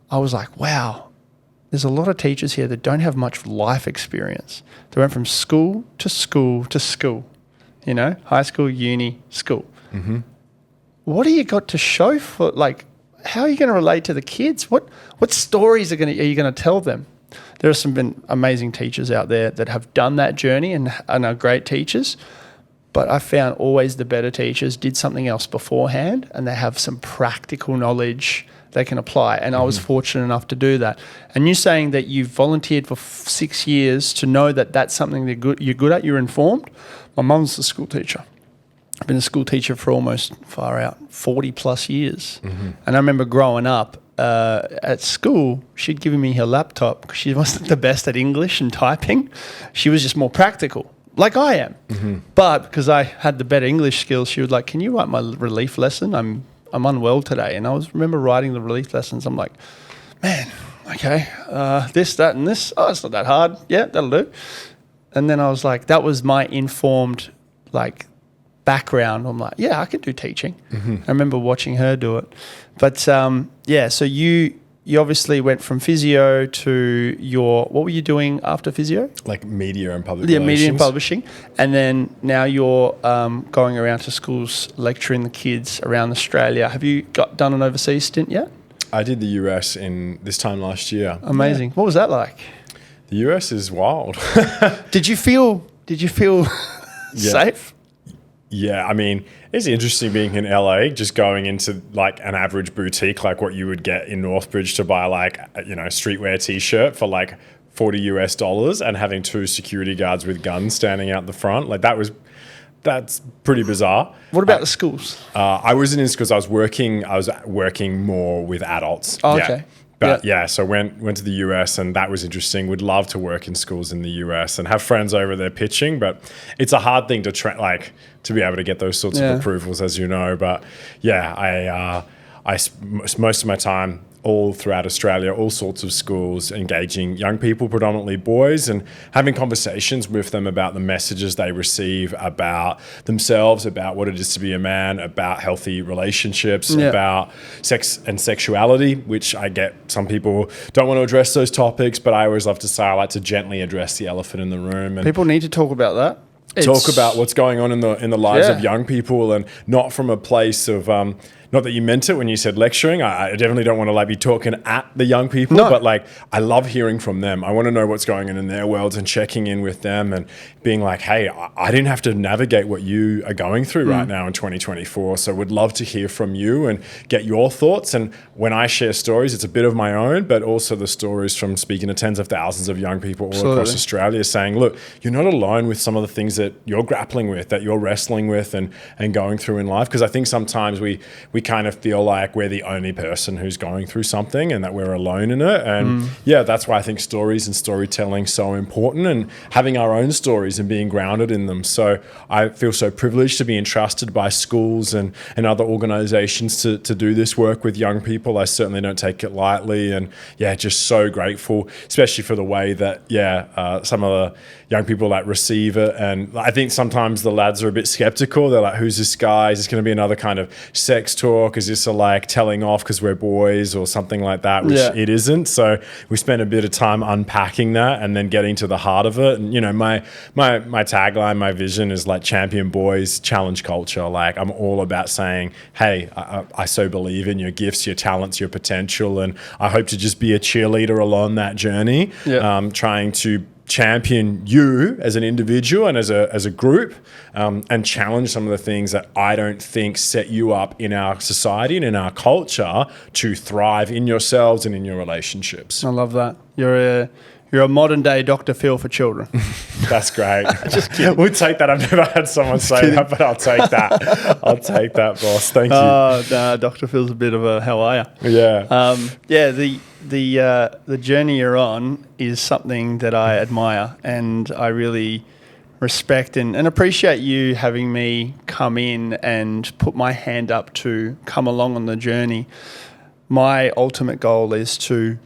I was like, wow, there's a lot of teachers here that don't have much life experience. They went from school to school to school. High school, uni, school. Mm-hmm. What do you got to show for, how are you going to relate to the kids? What stories are you going to tell them? There are some amazing teachers out there that have done that journey and are great teachers, but I found always the better teachers did something else beforehand and they have some practical knowledge they can apply. And I was fortunate enough to do that. And you saying that you've volunteered for 6 years to know that that's something that you're good at, you're informed. My mum's a school teacher. I've been a school teacher for almost 40 plus years. Mm-hmm. And I remember growing up at school, she'd given me her laptop because she wasn't the best at English and typing. She was just more practical, like I am. Mm-hmm. But because I had the better English skills, she was like, can you write my relief lesson? I'm unwell today. And I remember writing the relief lessons. I'm like, man, okay, this, that, and this. Oh, it's not that hard. Yeah, that'll do. And then I was like, that was my informed, background. I'm like, yeah, I could do teaching. Mm-hmm. I remember watching her do it. But, so you obviously went from physio to what were you doing after physio? Like media and public relations. Yeah, media and publishing. And then now you're going around to schools, lecturing the kids around Australia. Have you done an overseas stint yet? I did the US in this time last year. Amazing. Yeah. What was that like? The US is wild. Did you feel safe? Yeah, I mean, it's interesting being in LA, just going into an average boutique, like what you would get in Northbridge to buy a streetwear t-shirt for $40 and having 2 security guards with guns standing out the front. That's pretty bizarre. What about the schools? I wasn't in schools. I was working more with adults. Oh, okay. But so went to the US, and that was interesting. Would love to work in schools in the US and have friends over there pitching, but it's a hard thing to be able to get those sorts of approvals, as you know. But I most of my time all throughout Australia, all sorts of schools, engaging young people, predominantly boys, and having conversations with them about the messages they receive about themselves, about what it is to be a man, about healthy relationships, about sex and sexuality, which I get some people don't want to address those topics, but I always love to say I like to gently address the elephant in the room. And people need to talk about that. Talk about what's going on in the lives of young people, and not from a place of not that you meant it when you said lecturing. I definitely don't want to like be talking at the young people, No. but like I love hearing from them. I want to know what's going on in their worlds and checking in with them and being like, hey, I didn't have to navigate what you are going through right now in 2024. So would love to hear from you and get your thoughts. And when I share stories, it's a bit of my own, but also the stories from speaking to tens of thousands of young people all across Australia saying, look, you're not alone with some of the things that you're grappling with, that you're wrestling with and going through in life. Because I think sometimes we kind of feel like we're the only person who's going through something and that we're alone in it. And yeah, that's why I think stories and storytelling so important and having our own stories and being grounded in them. So I feel so privileged to be entrusted by schools and other organizations to do this work with young people. I certainly don't take it lightly. And yeah, just so grateful, especially for the way that, some of the young people like receive it. And I think sometimes the lads are a bit skeptical. They're like, who's this guy? Is this going to be another kind of sex talk? Is this a like telling off because we're boys or something like that, which it isn't. So we spent a bit of time unpacking that and then getting to the heart of it. And, you know, my tagline, my vision is like champion boys, challenge culture. Like I'm all about saying, hey, I so believe in your gifts, your talents, your potential. And I hope to just be a cheerleader along that journey, trying to champion you as an individual and as a group, and challenge some of the things that I don't think set you up in our society and in our culture to thrive in yourselves and in your relationships. I love that. You're a modern day Dr. Phil for children. That's great. Just kidding. We'll take that. I've never had someone say that, but I'll take that. I'll take that, boss. Thank you. Nah, Dr. Phil's a bit of a how are you? Yeah. The journey you're on is something that I admire, and I really respect and appreciate you having me come in and put my hand up to come along on the journey. My ultimate goal is to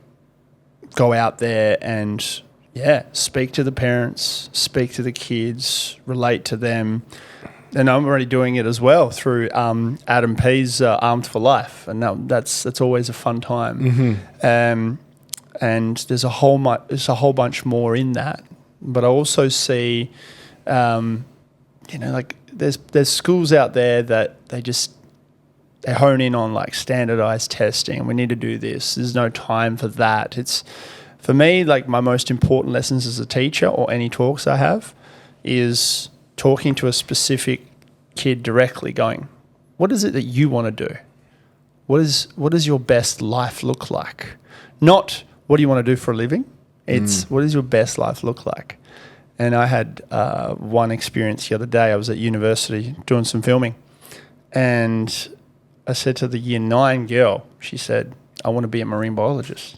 go out there and speak to the parents, speak to the kids, relate to them. And I'm already doing it as well through Adam P's Armed for Life, and that's always a fun time. And there's a whole bunch more in that. But I also see, like there's schools out there that they hone in on like standardized testing. We need to do this. There's no time for that. It's for me, like my most important lessons as a teacher or any talks I have is talking to a specific kid directly, going, what is it that you want to do? What does your best life look like? Not what do you want to do for a living? It's what does your best life look like? And I had one experience the other day. I was at university doing some filming, and I said to the year 9 girl, she said, I want to be a marine biologist.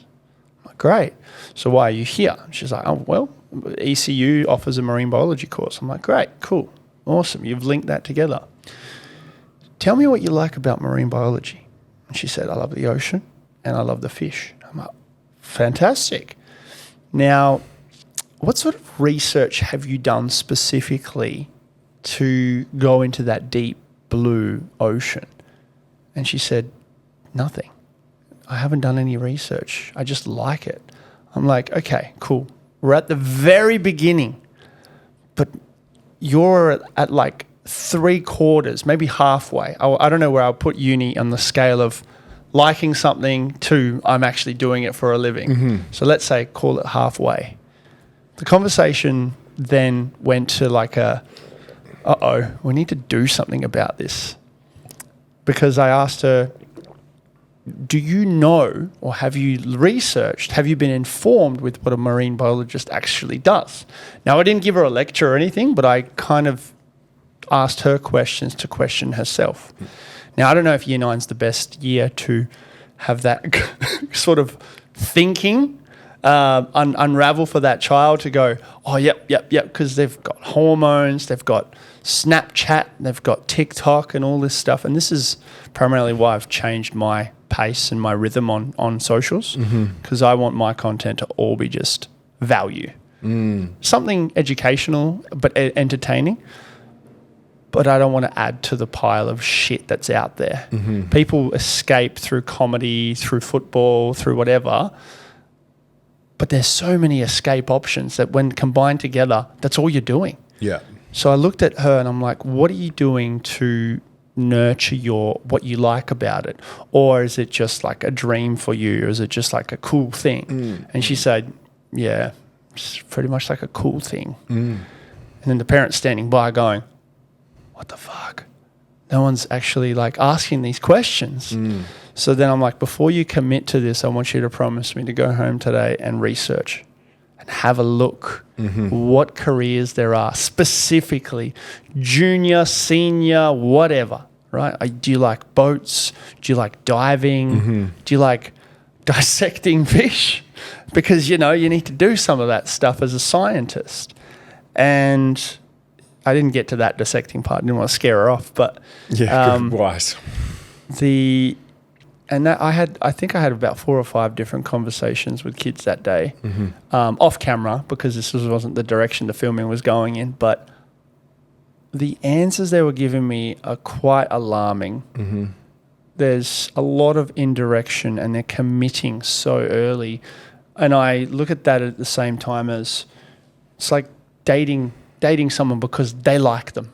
I'm like, great. So why are you here? She's like, oh, well, ECU offers a marine biology course. I'm like, great, cool, awesome. You've linked that together. Tell me what you like about marine biology. And she said, I love the ocean and I love the fish. I'm like, fantastic. Now, what sort of research have you done specifically to go into that deep blue ocean? And she said, nothing. I haven't done any research. I just like it. I'm like, okay, cool. We're at the very beginning, but you're at like 3/4, maybe halfway. I don't know where I'll put uni on the scale of liking something to I'm actually doing it for a living. So let's say call it halfway. The conversation then went to like we need to do something about this. Because I asked her, do you know or have you researched, have you been informed with what a marine biologist actually does? Now, I didn't give her a lecture or anything, but I kind of asked her questions to question herself. Now, I don't know if year 9's the best year to have that sort of thinking unravel for that child to go, oh, yep, because they've got hormones, they've got Snapchat, they've got TikTok and all this stuff. And this is primarily why I've changed my pace and my rhythm on socials, because I want my content to all be just value. Something educational but entertaining. But I don't want to add to the pile of shit that's out there. People escape through comedy, through football, through whatever. But there's so many escape options that when combined together, that's all you're doing. Yeah. So I looked at her and I'm like, what are you doing to nurture what you like about it? Or is it just like a dream for you? Or is it just like a cool thing? And she said, yeah, it's pretty much like a cool thing. And then the parents standing by going, what the fuck? No one's actually like asking these questions. So then I'm like, before you commit to this, I want you to promise me to go home today and research and have a look what careers there are, specifically junior, senior, whatever, right? Do you like boats? Do you like diving? Do you like dissecting fish? Because, you need to do some of that stuff as a scientist. And I didn't get to that dissecting part. I didn't want to scare her off, but good, wise. I think I had about 4 or 5 different conversations with kids that day, off camera, because this wasn't the direction the filming was going in. But the answers they were giving me are quite alarming. There's a lot of indirection, and they're committing so early. And I look at that at the same time as it's like dating someone because they like them.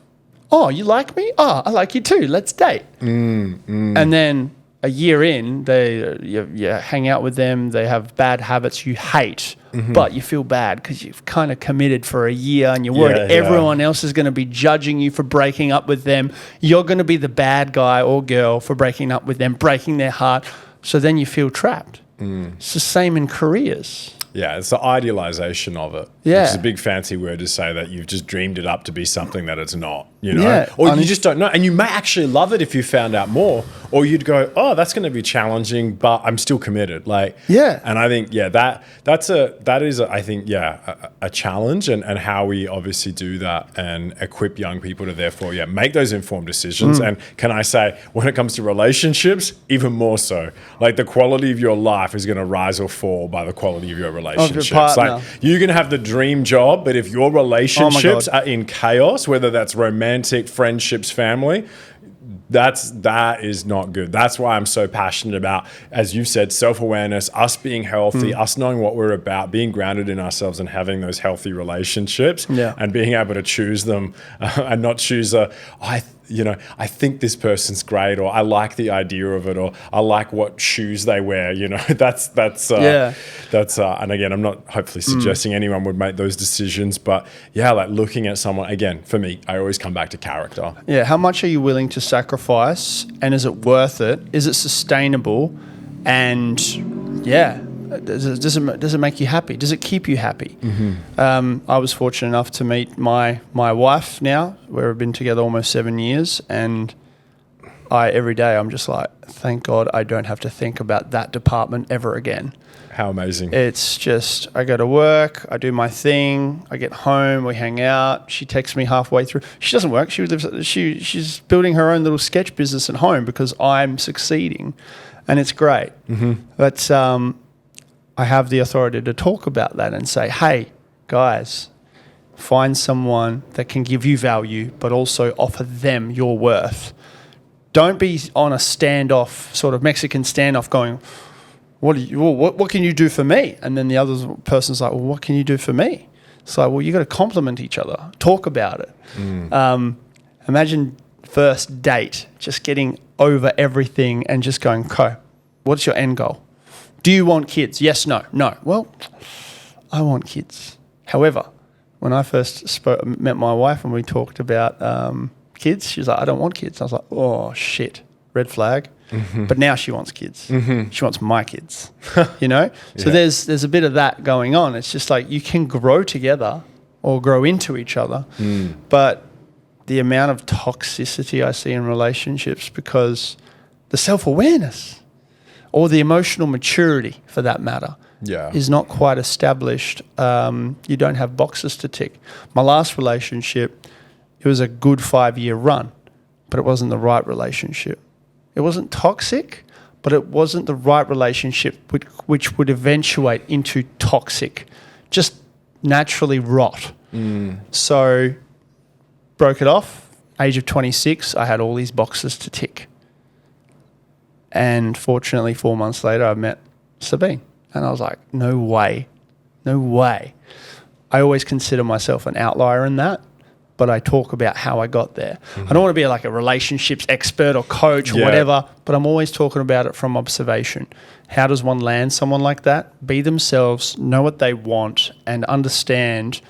Oh, you like me? Oh, I like you too. Let's date. And then a year in, you hang out with them. They have bad habits you hate, but you feel bad because you've kind of committed for a year and you're worried everyone else is going to be judging you for breaking up with them. You're going to be the bad guy or girl for breaking up with them, breaking their heart. So then you feel trapped. It's the same in careers. Yeah, it's the idealization of it. Yeah. Which is a big fancy word to say that you've just dreamed it up to be something that it's not, Yeah, or you just don't know. And you may actually love it if you found out more, or you'd go, oh, that's going to be challenging, but I'm still committed. And I think, that is a challenge, and how we obviously do that and equip young people to therefore, make those informed decisions. And can I say, when it comes to relationships, even more so, like the quality of your life is going to rise or fall by the quality of your relationships. partner. You can have the dream job, but if your relationships are in chaos, whether that's romantic, friendships, family, that is not good. That's why I'm so passionate about, as you've said, self-awareness, us being healthy, us knowing what we're about, being grounded in ourselves and having those healthy relationships, and being able to choose them and not choose I think this person's great, or I like the idea of it, or I like what shoes they wear. That's and again, I'm not hopefully suggesting anyone would make those decisions, but like looking at someone, again, for me, I always come back to character. Yeah. How much are you willing to sacrifice, and is it worth it? Is it sustainable? And does it make you happy? Does it keep you happy? I was fortunate enough to meet my wife now. We've been together almost 7 years, and every day I'm just like, thank God I don't have to think about that department ever again. How amazing. It's just, I go to work, I do my thing, I get home, we hang out. She texts me halfway through. She doesn't work. She's building her own little sketch business at home because I'm succeeding, and it's great. But I have the authority to talk about that and say, hey, guys, find someone that can give you value, but also offer them your worth. Don't be on a standoff, sort of Mexican standoff going, what can you do for me? And then the other person's like, well, what can you do for me? It's like, well, you got to compliment each other. Talk about it. Imagine first date, just getting over everything and just going, what's your end goal? Do you want kids? Yes, no. No. Well, I want kids. However, when I first met my wife and we talked about kids, she was like, I don't want kids. I was like, oh, shit, red flag. But now she wants kids. She wants my kids, So there's a bit of that going on. It's just like you can grow together or grow into each other. But the amount of toxicity I see in relationships, because the self-awareness or the emotional maturity, for that matter, is not quite established. You don't have boxes to tick. My last relationship, it was a good 5-year run, but it wasn't the right relationship. It wasn't toxic, but it wasn't the right relationship, which would eventuate into toxic, just naturally rot. So broke it off, age of 26, I had all these boxes to tick. And fortunately, 4 months later, I met Sabine. And I was like, no way. I always consider myself an outlier in that. but I talk about how I got there. I don't want to be like a relationships expert or coach or whatever, but I'm always talking about it from observation. How does one land someone like that? Be themselves, know what they want, and understand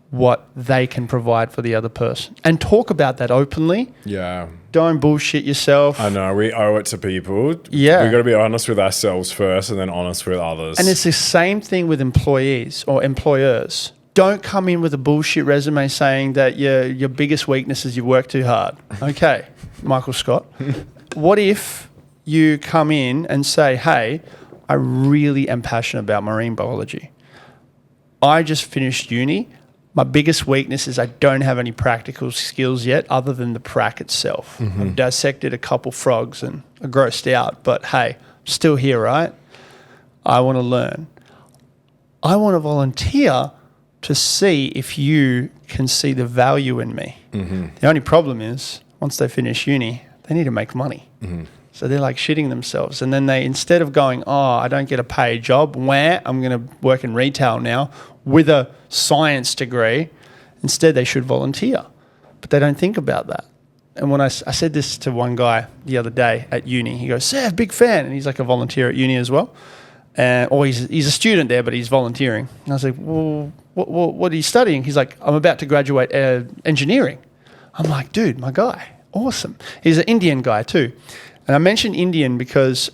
what they can provide for the other person. And talk about that openly. Yeah. Don't bullshit yourself. I know, we owe it to people. Yeah. We've got to be honest with ourselves first and then honest with others. And it's the same thing with employees or employers. Don't come in with a bullshit resume saying that your biggest weakness is you work too hard. Okay, Michael Scott. What if you come in and say, hey, I really am passionate about marine biology. I just finished uni. My biggest weakness is I don't have any practical skills yet other than the prac itself. I've dissected a couple frogs and are grossed out, but hey, I'm still here, right? I want to learn. I want to volunteer to see if you can see the value in me. The only problem is once they finish uni, they need to make money. So they're like shitting themselves. And then they, instead of going, oh, I don't get a paid job, I'm going to work in retail now with a science degree, instead they should volunteer. But they don't think about that. And when I said this to one guy the other day at uni, he goes, Seth, big fan. And he's like a volunteer at uni as well. Or he's a student there, but he's volunteering. And I was like, well, what are you studying? He's like, I'm about to graduate engineering. I'm like, dude, my guy, awesome. He's an Indian guy too. And I mentioned Indian because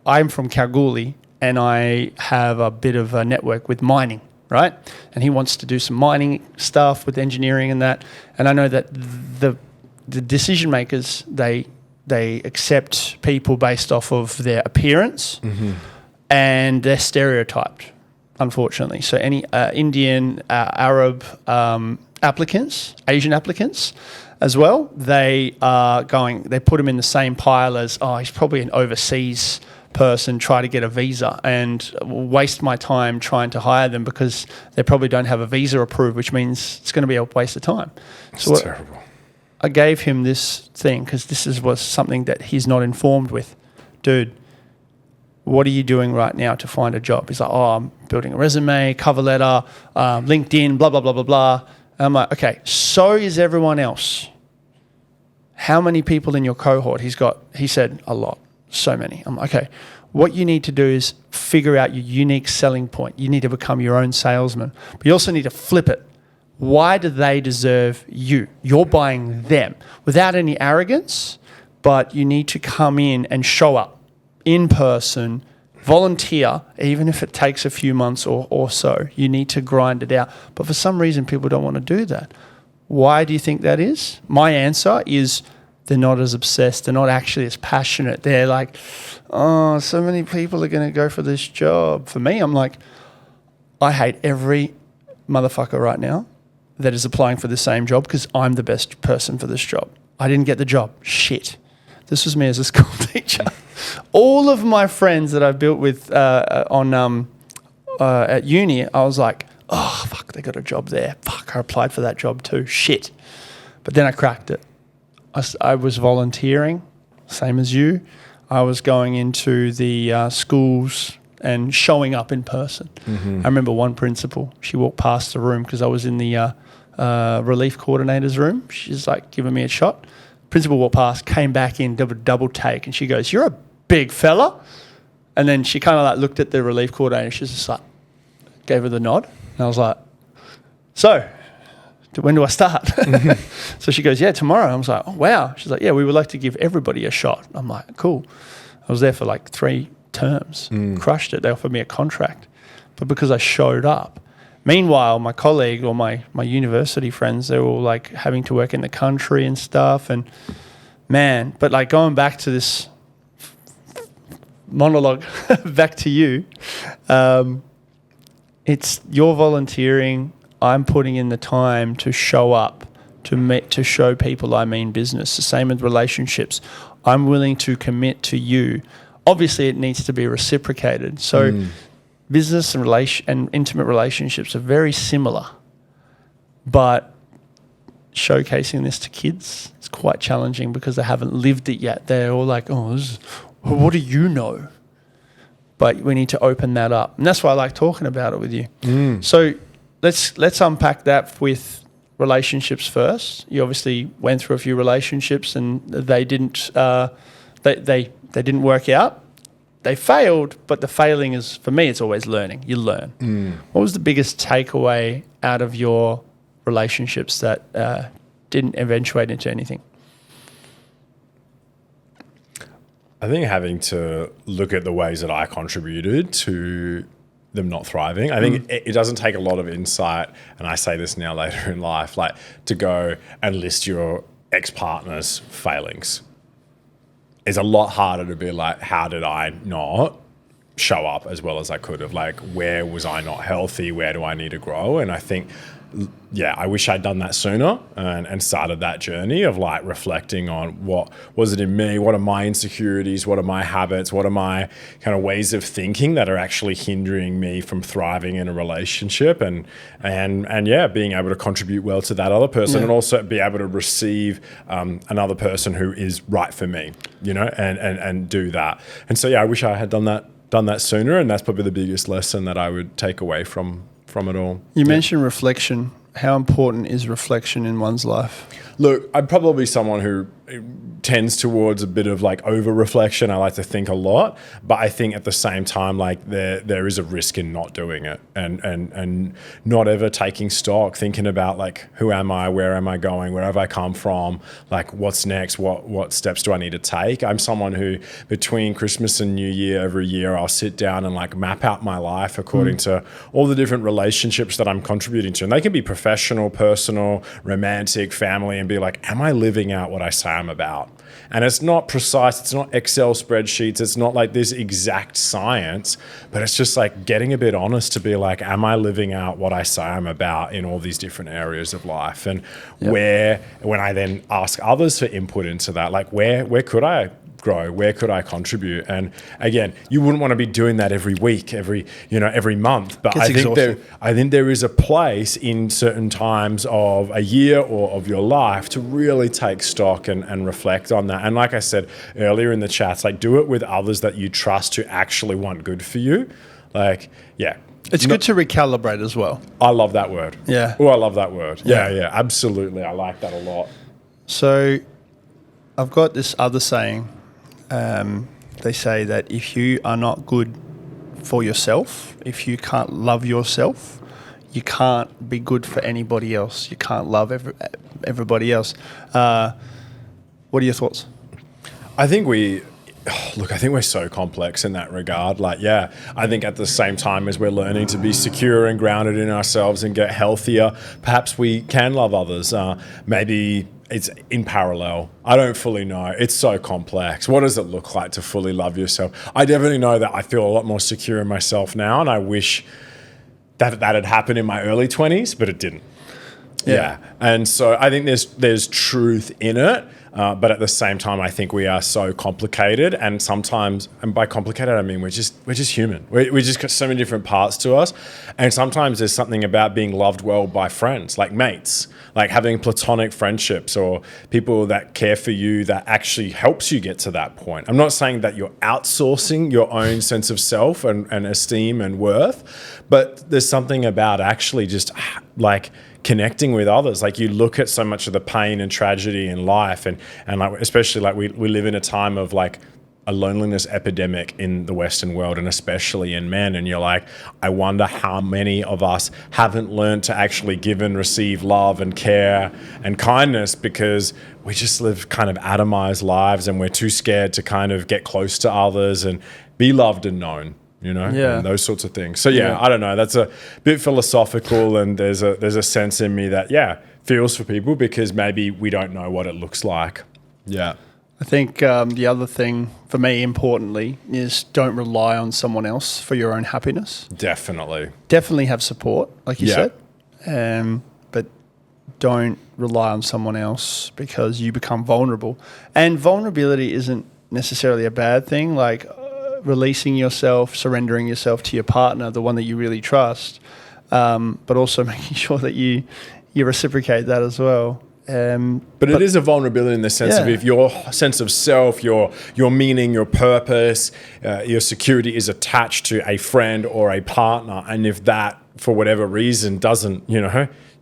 I'm from Kalgoorlie and I have a bit of a network with mining, right? And he wants to do some mining stuff with engineering and that. And I know that the decision makers, they accept people based off of their appearance and they're stereotyped, unfortunately. So any Indian, Arab applicants, Asian applicants, as well, they put him in the same pile as, he's probably an overseas person, try to get a visa and waste my time trying to hire them because they probably don't have a visa approved, which means it's going to be a waste of time. It's terrible. I gave him this thing because was something that he's not informed with. Dude, what are you doing right now to find a job? He's like, I'm building a resume, cover letter, LinkedIn, blah, blah, blah, blah, blah. And I'm like, okay, so is everyone else. How many people in your cohort? He said a lot, so many. I'm like, okay, what you need to do is figure out your unique selling point. You need to become your own salesman, but you also need to flip it. Why do they deserve you? You're buying them without any arrogance, but you need to come in and show up in person, volunteer, even if it takes a few months or so. You need to grind it out. But for some reason, people don't want to do that. Why do you think that is? My answer is they're not as obsessed. They're not actually as passionate. They're like, so many people are going to go for this job. For me, I'm like, I hate every motherfucker right now that is applying for the same job because I'm the best person for this job. I didn't get the job. Shit. This was me as a school teacher. All of my friends that I've built with at uni, I was like, oh, fuck, they got a job there. Fuck, I applied for that job too. Shit. But then I cracked it. I was volunteering, same as you. I was going into the schools and showing up in person. I remember one principal, she walked past the room because I was in the relief coordinator's room. She's like giving me a shot. Principal walked past, came back in, double take, and she goes, you're a big fella. And then she kind of like looked at the relief coordinator. She's just like, gave her the nod. And I was like, so when do I start? So she goes, yeah, tomorrow. I was like, oh, wow. She's like, yeah, we would like to give everybody a shot. I'm like, cool. I was there for like 3 terms, crushed it. They offered me a contract. But because I showed up, meanwhile, my colleague or my university friends, they were all like having to work in the country and stuff. And man, but like going back to this monologue, back to you, it's you're volunteering. I'm putting in the time to show up, to show people I mean business. The same with relationships. I'm willing to commit to you. Obviously, it needs to be reciprocated. So business and intimate relationships are very similar, but showcasing this to kids is quite challenging because they haven't lived it yet. They're all like, what do you know? But we need to open that up. And that's why I like talking about it with you. So let's unpack that with relationships first. You obviously went through a few relationships and they didn't they didn't work out. They failed, but the failing is, for me, it's always learning. You learn. What was the biggest takeaway out of your relationships that didn't eventuate into anything? I think having to look at the ways that I contributed to them not thriving. I think it doesn't take a lot of insight, and I say this now later in life, like to go and list your ex-partner's failings. It's a lot harder to be like, how did I not show up as well as I could have? Like, where was I not healthy? Where do I need to grow? And I think, yeah, I wish I'd done that sooner and started that journey of like reflecting on what was it in me? What are my insecurities? What are my habits? What are my kind of ways of thinking that are actually hindering me from thriving in a relationship? And yeah, being able to contribute well to that other person and also be able to receive another person who is right for me, you know, and do that. And so, yeah, I wish I had done that sooner. And that's probably the biggest lesson that I would take away from it all. You mentioned reflection. How important is reflection in one's life? Look, I'm probably someone who tends towards a bit of like over reflection. I like to think a lot, but I think at the same time, like there is a risk in not doing it and not ever taking stock, thinking about like, who am I? Where am I going? Where have I come from? Like, what's next? What steps do I need to take? I'm someone who between Christmas and New Year, every year, I'll sit down and like map out my life according to all the different relationships that I'm contributing to. And they can be professional, personal, romantic, family, and be like, am I living out what I say I'm about? And it's not precise, it's not Excel spreadsheets, it's not like this exact science, but it's just like getting a bit honest to be like, am I living out what I say I'm about in all these different areas of life? And where, when I then ask others for input into that, like where could I grow? Where could I contribute? And again, you wouldn't want to be doing that every week, every month. But I think there is a place in certain times of a year or of your life to really take stock and reflect on that. And like I said earlier in the chats, like do it with others that you trust to actually want good for you. Like, yeah. It's good to recalibrate as well. I love that word. Yeah. Oh, I love that word. Yeah, absolutely. I like that a lot. So I've got this other saying. They say that if you are not good for yourself, if you can't love yourself, you can't be good for anybody else. You can't love everybody else. What are your thoughts? I think we're so complex in that regard. Like, yeah, I think at the same time as we're learning to be secure and grounded in ourselves and get healthier, perhaps we can love others. Maybe it's in parallel. I don't fully know. It's so complex. What does it look like to fully love yourself? I definitely know that I feel a lot more secure in myself now, and I wish that had happened in my early 20s, but it didn't. Yeah. And so I think there's truth in it. But at the same time, I think we are so complicated, and sometimes, and by complicated, I mean we're just human. We just got so many different parts to us, and sometimes there's something about being loved well by friends, like mates, like having platonic friendships or people that care for you that actually helps you get to that point. I'm not saying that you're outsourcing your own sense of self and esteem and worth, but there's something about actually just like connecting with others. Like you look at so much of the pain and tragedy in life and like, especially like we live in a time of like a loneliness epidemic in the Western world and especially in men. And you're like, I wonder how many of us haven't learned to actually give and receive love and care and kindness because we just live kind of atomized lives and we're too scared to kind of get close to others and be loved and known. You know, and those sorts of things. So I don't know. That's a bit philosophical, and there's a sense in me that feels for people because maybe we don't know what it looks like. Yeah, I think the other thing for me, importantly, is don't rely on someone else for your own happiness. Definitely have support, like you said, but don't rely on someone else because you become vulnerable. And vulnerability isn't necessarily a bad thing. Like releasing yourself, surrendering yourself to your partner, the one that you really trust, but also making sure that you reciprocate that as well. But it is a vulnerability in the sense of if your sense of self, your meaning, your purpose, your security is attached to a friend or a partner, and if that, for whatever reason, doesn't,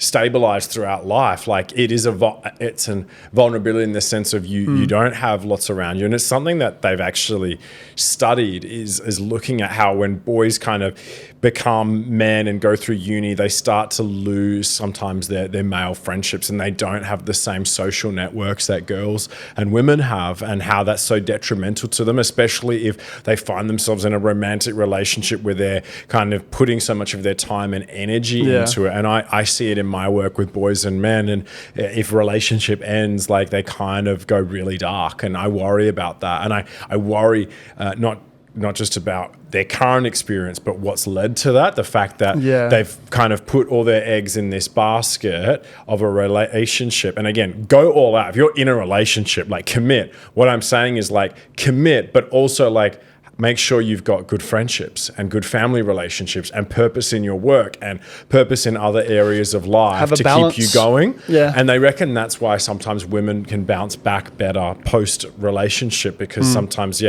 stabilized throughout life. Like it is it's a vulnerability in the sense of you don't have lots around you. And it's something that they've actually studied is looking at how when boys kind of become men and go through uni, they start to lose sometimes their male friendships, and they don't have the same social networks that girls and women have, and how that's so detrimental to them, especially if they find themselves in a romantic relationship where they're kind of putting so much of their time and energy into it. And I see it in my work with boys and men, and if a relationship ends, like they kind of go really dark, and I worry about that. And I worry not just about their current experience, but what's led to that. The fact that they've kind of put all their eggs in this basket of a relationship. And again, go all out. If you're in a relationship, like commit. What I'm saying is like commit, but also like make sure you've got good friendships and good family relationships and purpose in your work and purpose in other areas of life to keep you going. Yeah. And they reckon that's why sometimes women can bounce back better post-relationship, because sometimes,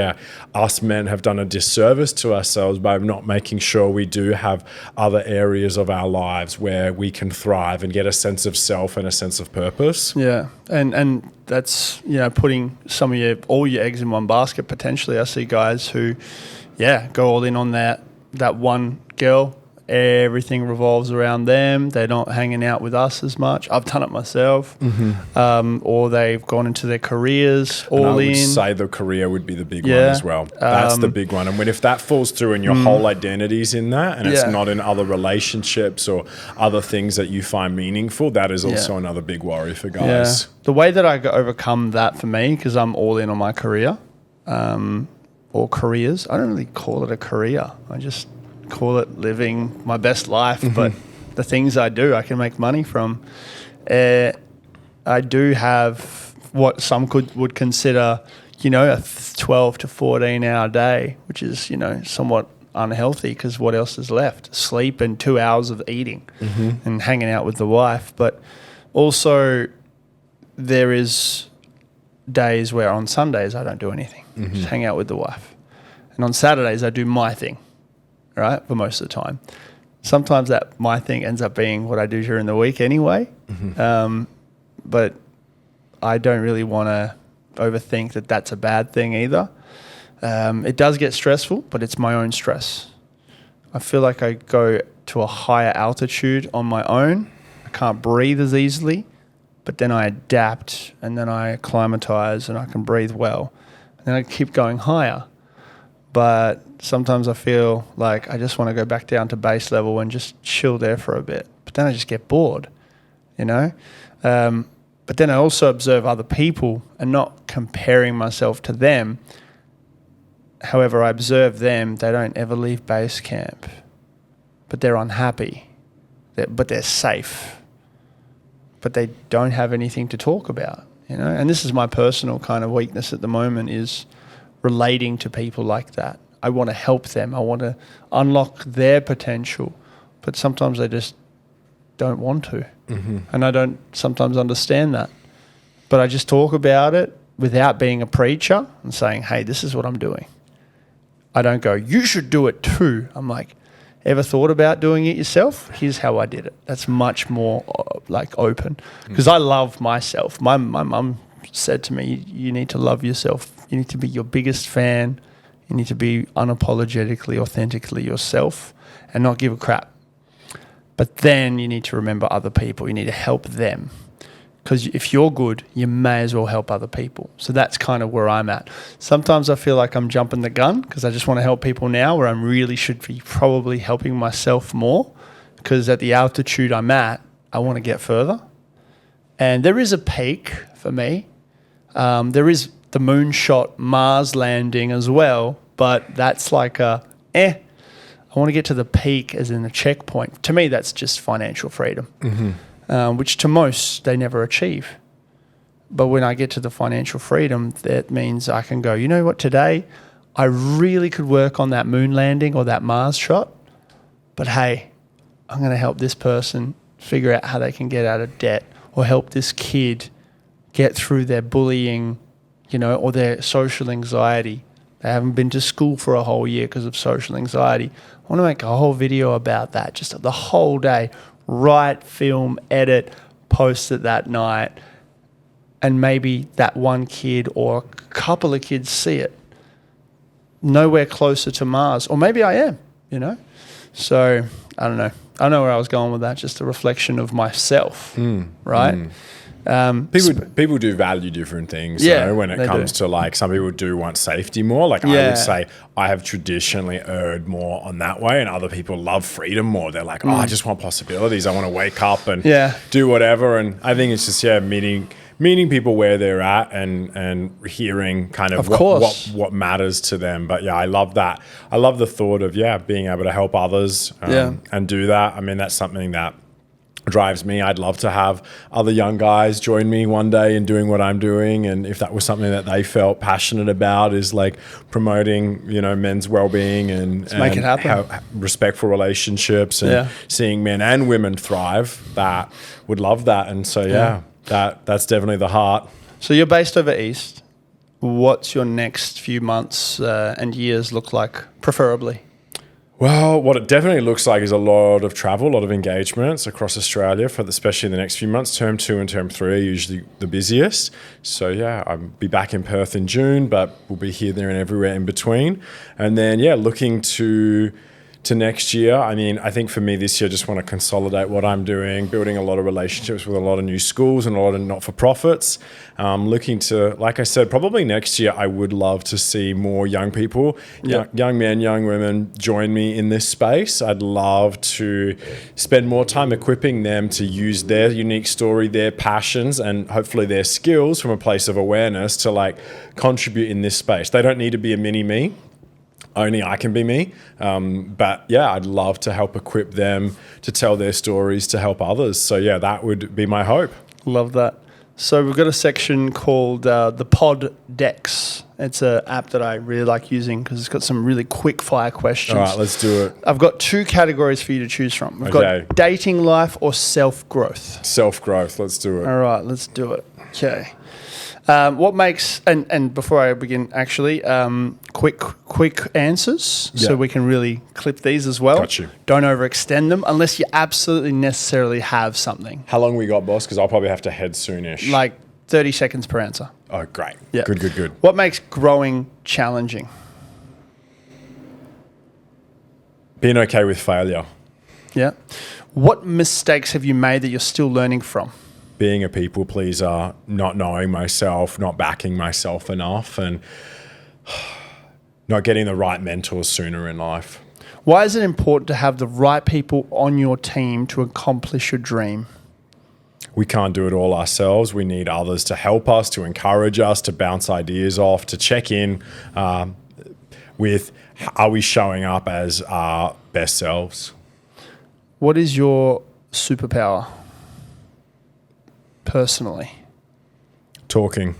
us men have done a disservice to ourselves by not making sure we do have other areas of our lives where we can thrive and get a sense of self and a sense of purpose. Yeah. And that's, putting all your eggs in one basket potentially. I see guys who, go all in on that one girl. Everything revolves around them. They're not hanging out with us as much. I've done it myself. Or they've gone into their careers all in. I would say the career would be the big one as well. That's the big one. And if that falls through and your whole identity's in that, and it's not in other relationships or other things that you find meaningful, that is also another big worry for guys. The way that I overcome that for me, because I'm all in on my career, or careers. I don't really call it a career. I just call it living my best life. But the things I do, I can make money from. I do have what some would consider, a 12 to 14 hour day, which is, somewhat unhealthy, because what else is left? Sleep and 2 hours of eating and hanging out with the wife. But also there is days where on Sundays I don't do anything, just hang out with the wife. And on Saturdays I do my thing, right, for most of the time. Sometimes that my thing ends up being what I do during the week anyway. But I don't really want to overthink that that's a bad thing either. It does get stressful, but it's my own stress. I feel like I go to a higher altitude on my own. I can't breathe as easily, but then I adapt and then I acclimatize and I can breathe well. And then I keep going higher. But sometimes I feel like I just want to go back down to base level and just chill there for a bit. But then I just get bored, But then I also observe other people and not comparing myself to them. However, I observe them, they don't ever leave base camp. But they're unhappy. But they're safe. But they don't have anything to talk about, And this is my personal kind of weakness at the moment, is relating to people like that. I want to help them. I want to unlock their potential. But sometimes they just don't want to. And I don't sometimes understand that. But I just talk about it without being a preacher and saying, hey, this is what I'm doing. I don't go, you should do it too. I'm like, ever thought about doing it yourself? Here's how I did it. That's much more open, because I love myself. My mum said to me, you need to love yourself. You need to be your biggest fan. You need to be unapologetically, authentically yourself and not give a crap. But then you need to remember other people. You need to help them, because if you're good, you may as well help other people. So that's kind of where I'm at. Sometimes I feel like I'm jumping the gun because I just want to help people now, where I really should be probably helping myself more, because at the altitude I'm at, I want to get further. And there is a peak for me. There is the moonshot Mars landing as well, but that's like I want to get to the peak as in a checkpoint. To me, that's just financial freedom, which to most, they never achieve. But when I get to the financial freedom, that means I can go, you know what, today I really could work on that moon landing or that Mars shot, but hey, I'm going to help this person figure out how they can get out of debt, or help this kid get through their bullying, or their social anxiety. They haven't been to school for a whole year because of social anxiety. I want to make a whole video about that, just the whole day, write, film, edit, post it that night, and maybe that one kid or a couple of kids see it. Nowhere closer to Mars. Or maybe I am, you know? So, I don't know. I know where I was going with that. Just a reflection of myself, right? People do value different things. Yeah, when it comes to like, some people do want safety more. Like I would say I have traditionally erred more on that way, and other people love freedom more. They're like, I just want possibilities. I want to wake up and do whatever. And I think it's just meeting people where they're at and hearing kind of what matters to them. But yeah, I love that. I love the thought of being able to help others and do that. I mean, that's something that drives me. I'd love to have other young guys join me one day in doing what I'm doing, and if that was something that they felt passionate about, is like promoting, men's well-being and make it happen. Respectful relationships and seeing men and women thrive. That would love that, and so that's definitely the heart. So you're based over East. What's your next few months and years look like, preferably? Well, what it definitely looks like is a lot of travel, a lot of engagements across Australia especially in the next few months. Term 2 and Term 3 are usually the busiest. So I'll be back in Perth in June, but we'll be here, there and everywhere in between. And then, looking to next year. I mean, I think for me this year, I just want to consolidate what I'm doing, building a lot of relationships with a lot of new schools and a lot of not-for-profits. Looking to, like I said, probably next year, I would love to see more young people, young men, young women join me in this space. I'd love to spend more time equipping them to use their unique story, their passions, and hopefully their skills from a place of awareness to like contribute in this space. They don't need to be a mini-me. Only I can be me. But I'd love to help equip them to tell their stories to help others. So that would be my hope. Love that. So we've got a section called the Pod Decks. It's an app that I really like using because it's got some really quick fire questions. All right, let's do it. I've got 2 categories for you to choose from. We've got dating life or self-growth. Self-growth, let's do it. All right, let's do it. Okay. What makes, and before I begin, actually, quick answers so we can really clip these as well. Got you. Don't overextend them unless you absolutely necessarily have something. How long we got, boss? Because I'll probably have to head soonish. Like 30 seconds per answer. Oh, great. Yeah. Good. What makes growing challenging? Being okay with failure. Yeah. What mistakes have you made that you're still learning from? Being a people pleaser, not knowing myself, not backing myself enough, and not getting the right mentors sooner in life. Why is it important to have the right people on your team to accomplish your dream? We can't do it all ourselves. We need others to help us, to encourage us, to bounce ideas off, to check in with, are we showing up as our best selves? What is your superpower? Personally, talking.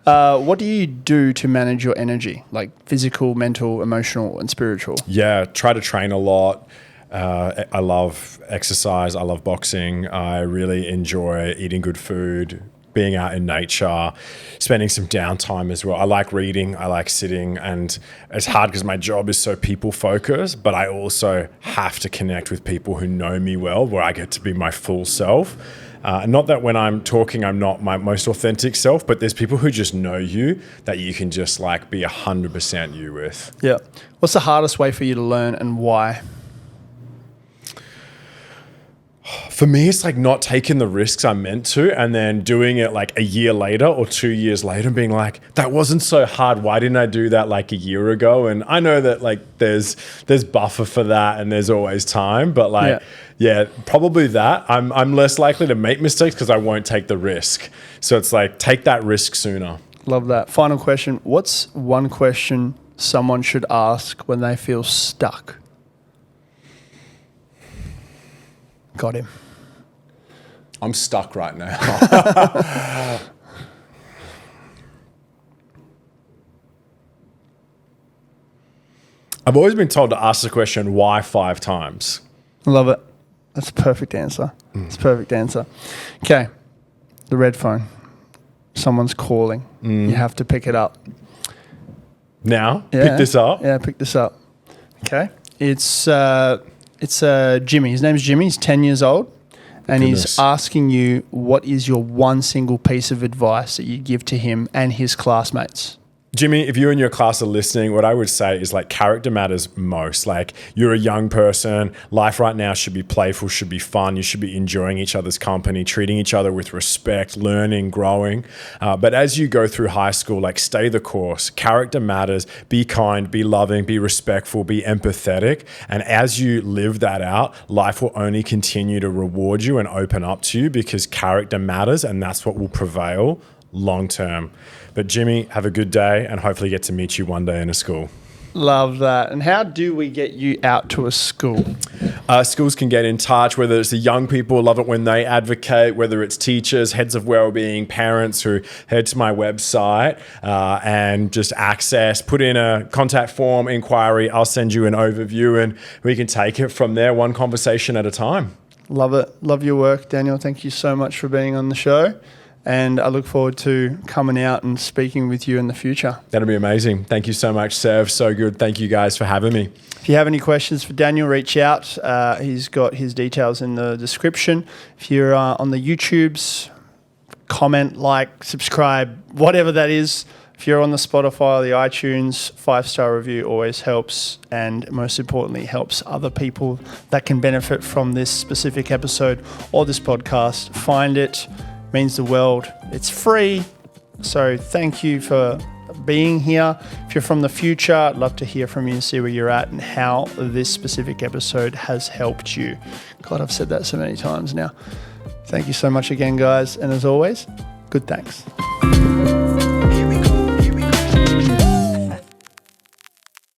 What do you do to manage your energy, like physical, mental, emotional, and spiritual? Try to train a lot. I love exercise. I love boxing. I really enjoy eating good food, being out in nature, spending some downtime as well. I like reading. I like sitting, and it's hard because my job is so people focused, but I also have to connect with people who know me well, where I get to be my full self. Not that when I'm talking, I'm not my most authentic self, but there's people who just know you that you can just like be 100% you with. Yeah. What's the hardest way for you to learn and why? For me, it's like not taking the risks I'm meant to and then doing it like a year later or 2 years later and being like, that wasn't so hard. Why didn't I do that like a year ago? And I know that like there's buffer for that and there's always time, but like, probably that. I'm less likely to make mistakes because I won't take the risk. So it's like, take that risk sooner. Love that. Final question. What's one question someone should ask when they feel stuck? Got him. I'm stuck right now. I've always been told to ask the question, why 5 times? I love it. That's a perfect answer. That's a perfect answer. Okay. The red phone. Someone's calling. You have to pick it up. Now? Yeah. Pick this up? Yeah, pick this up. Okay. It's It's Jimmy. His name's Jimmy. He's 10 years old. And he's asking you, what is your one single piece of advice that you give to him and his classmates? Jimmy, if you and your class are listening, what I would say is like character matters most. Like you're a young person. Life right now should be playful, should be fun. You should be enjoying each other's company, treating each other with respect, learning, growing. But as you go through high school, like stay the course. Character matters. Be kind, be loving, be respectful, be empathetic. And as you live that out, life will only continue to reward you and open up to you because character matters, and that's what will prevail long term. But Jimmy, have a good day and hopefully get to meet you one day in a school. Love that. And how do we get you out to a school? Schools can get in touch, whether it's the young people, love it when they advocate, whether it's teachers, heads of wellbeing, parents who head to my website and just access, put in a contact form, inquiry. I'll send you an overview and we can take it from there, one conversation at a time. Love it. Love your work, Daniel. Thank you so much for being on the show. And I look forward to coming out and speaking with you in the future. That'll be amazing. Thank you so much, Sev. So good. Thank you guys for having me. If you have any questions for Daniel, reach out. He's got his details in the description. If you're on the YouTubes, comment, like, subscribe, whatever that is. If you're on the Spotify or the iTunes, 5-star review always helps, and most importantly, helps other people that can benefit from this specific episode or this podcast. Find it. Means the world. It's free. So thank you for being here. If you're from the future, I'd love to hear from you and see where you're at and how this specific episode has helped you. God, I've said that so many times now. Thank you so much again, guys. And as always, good thanks.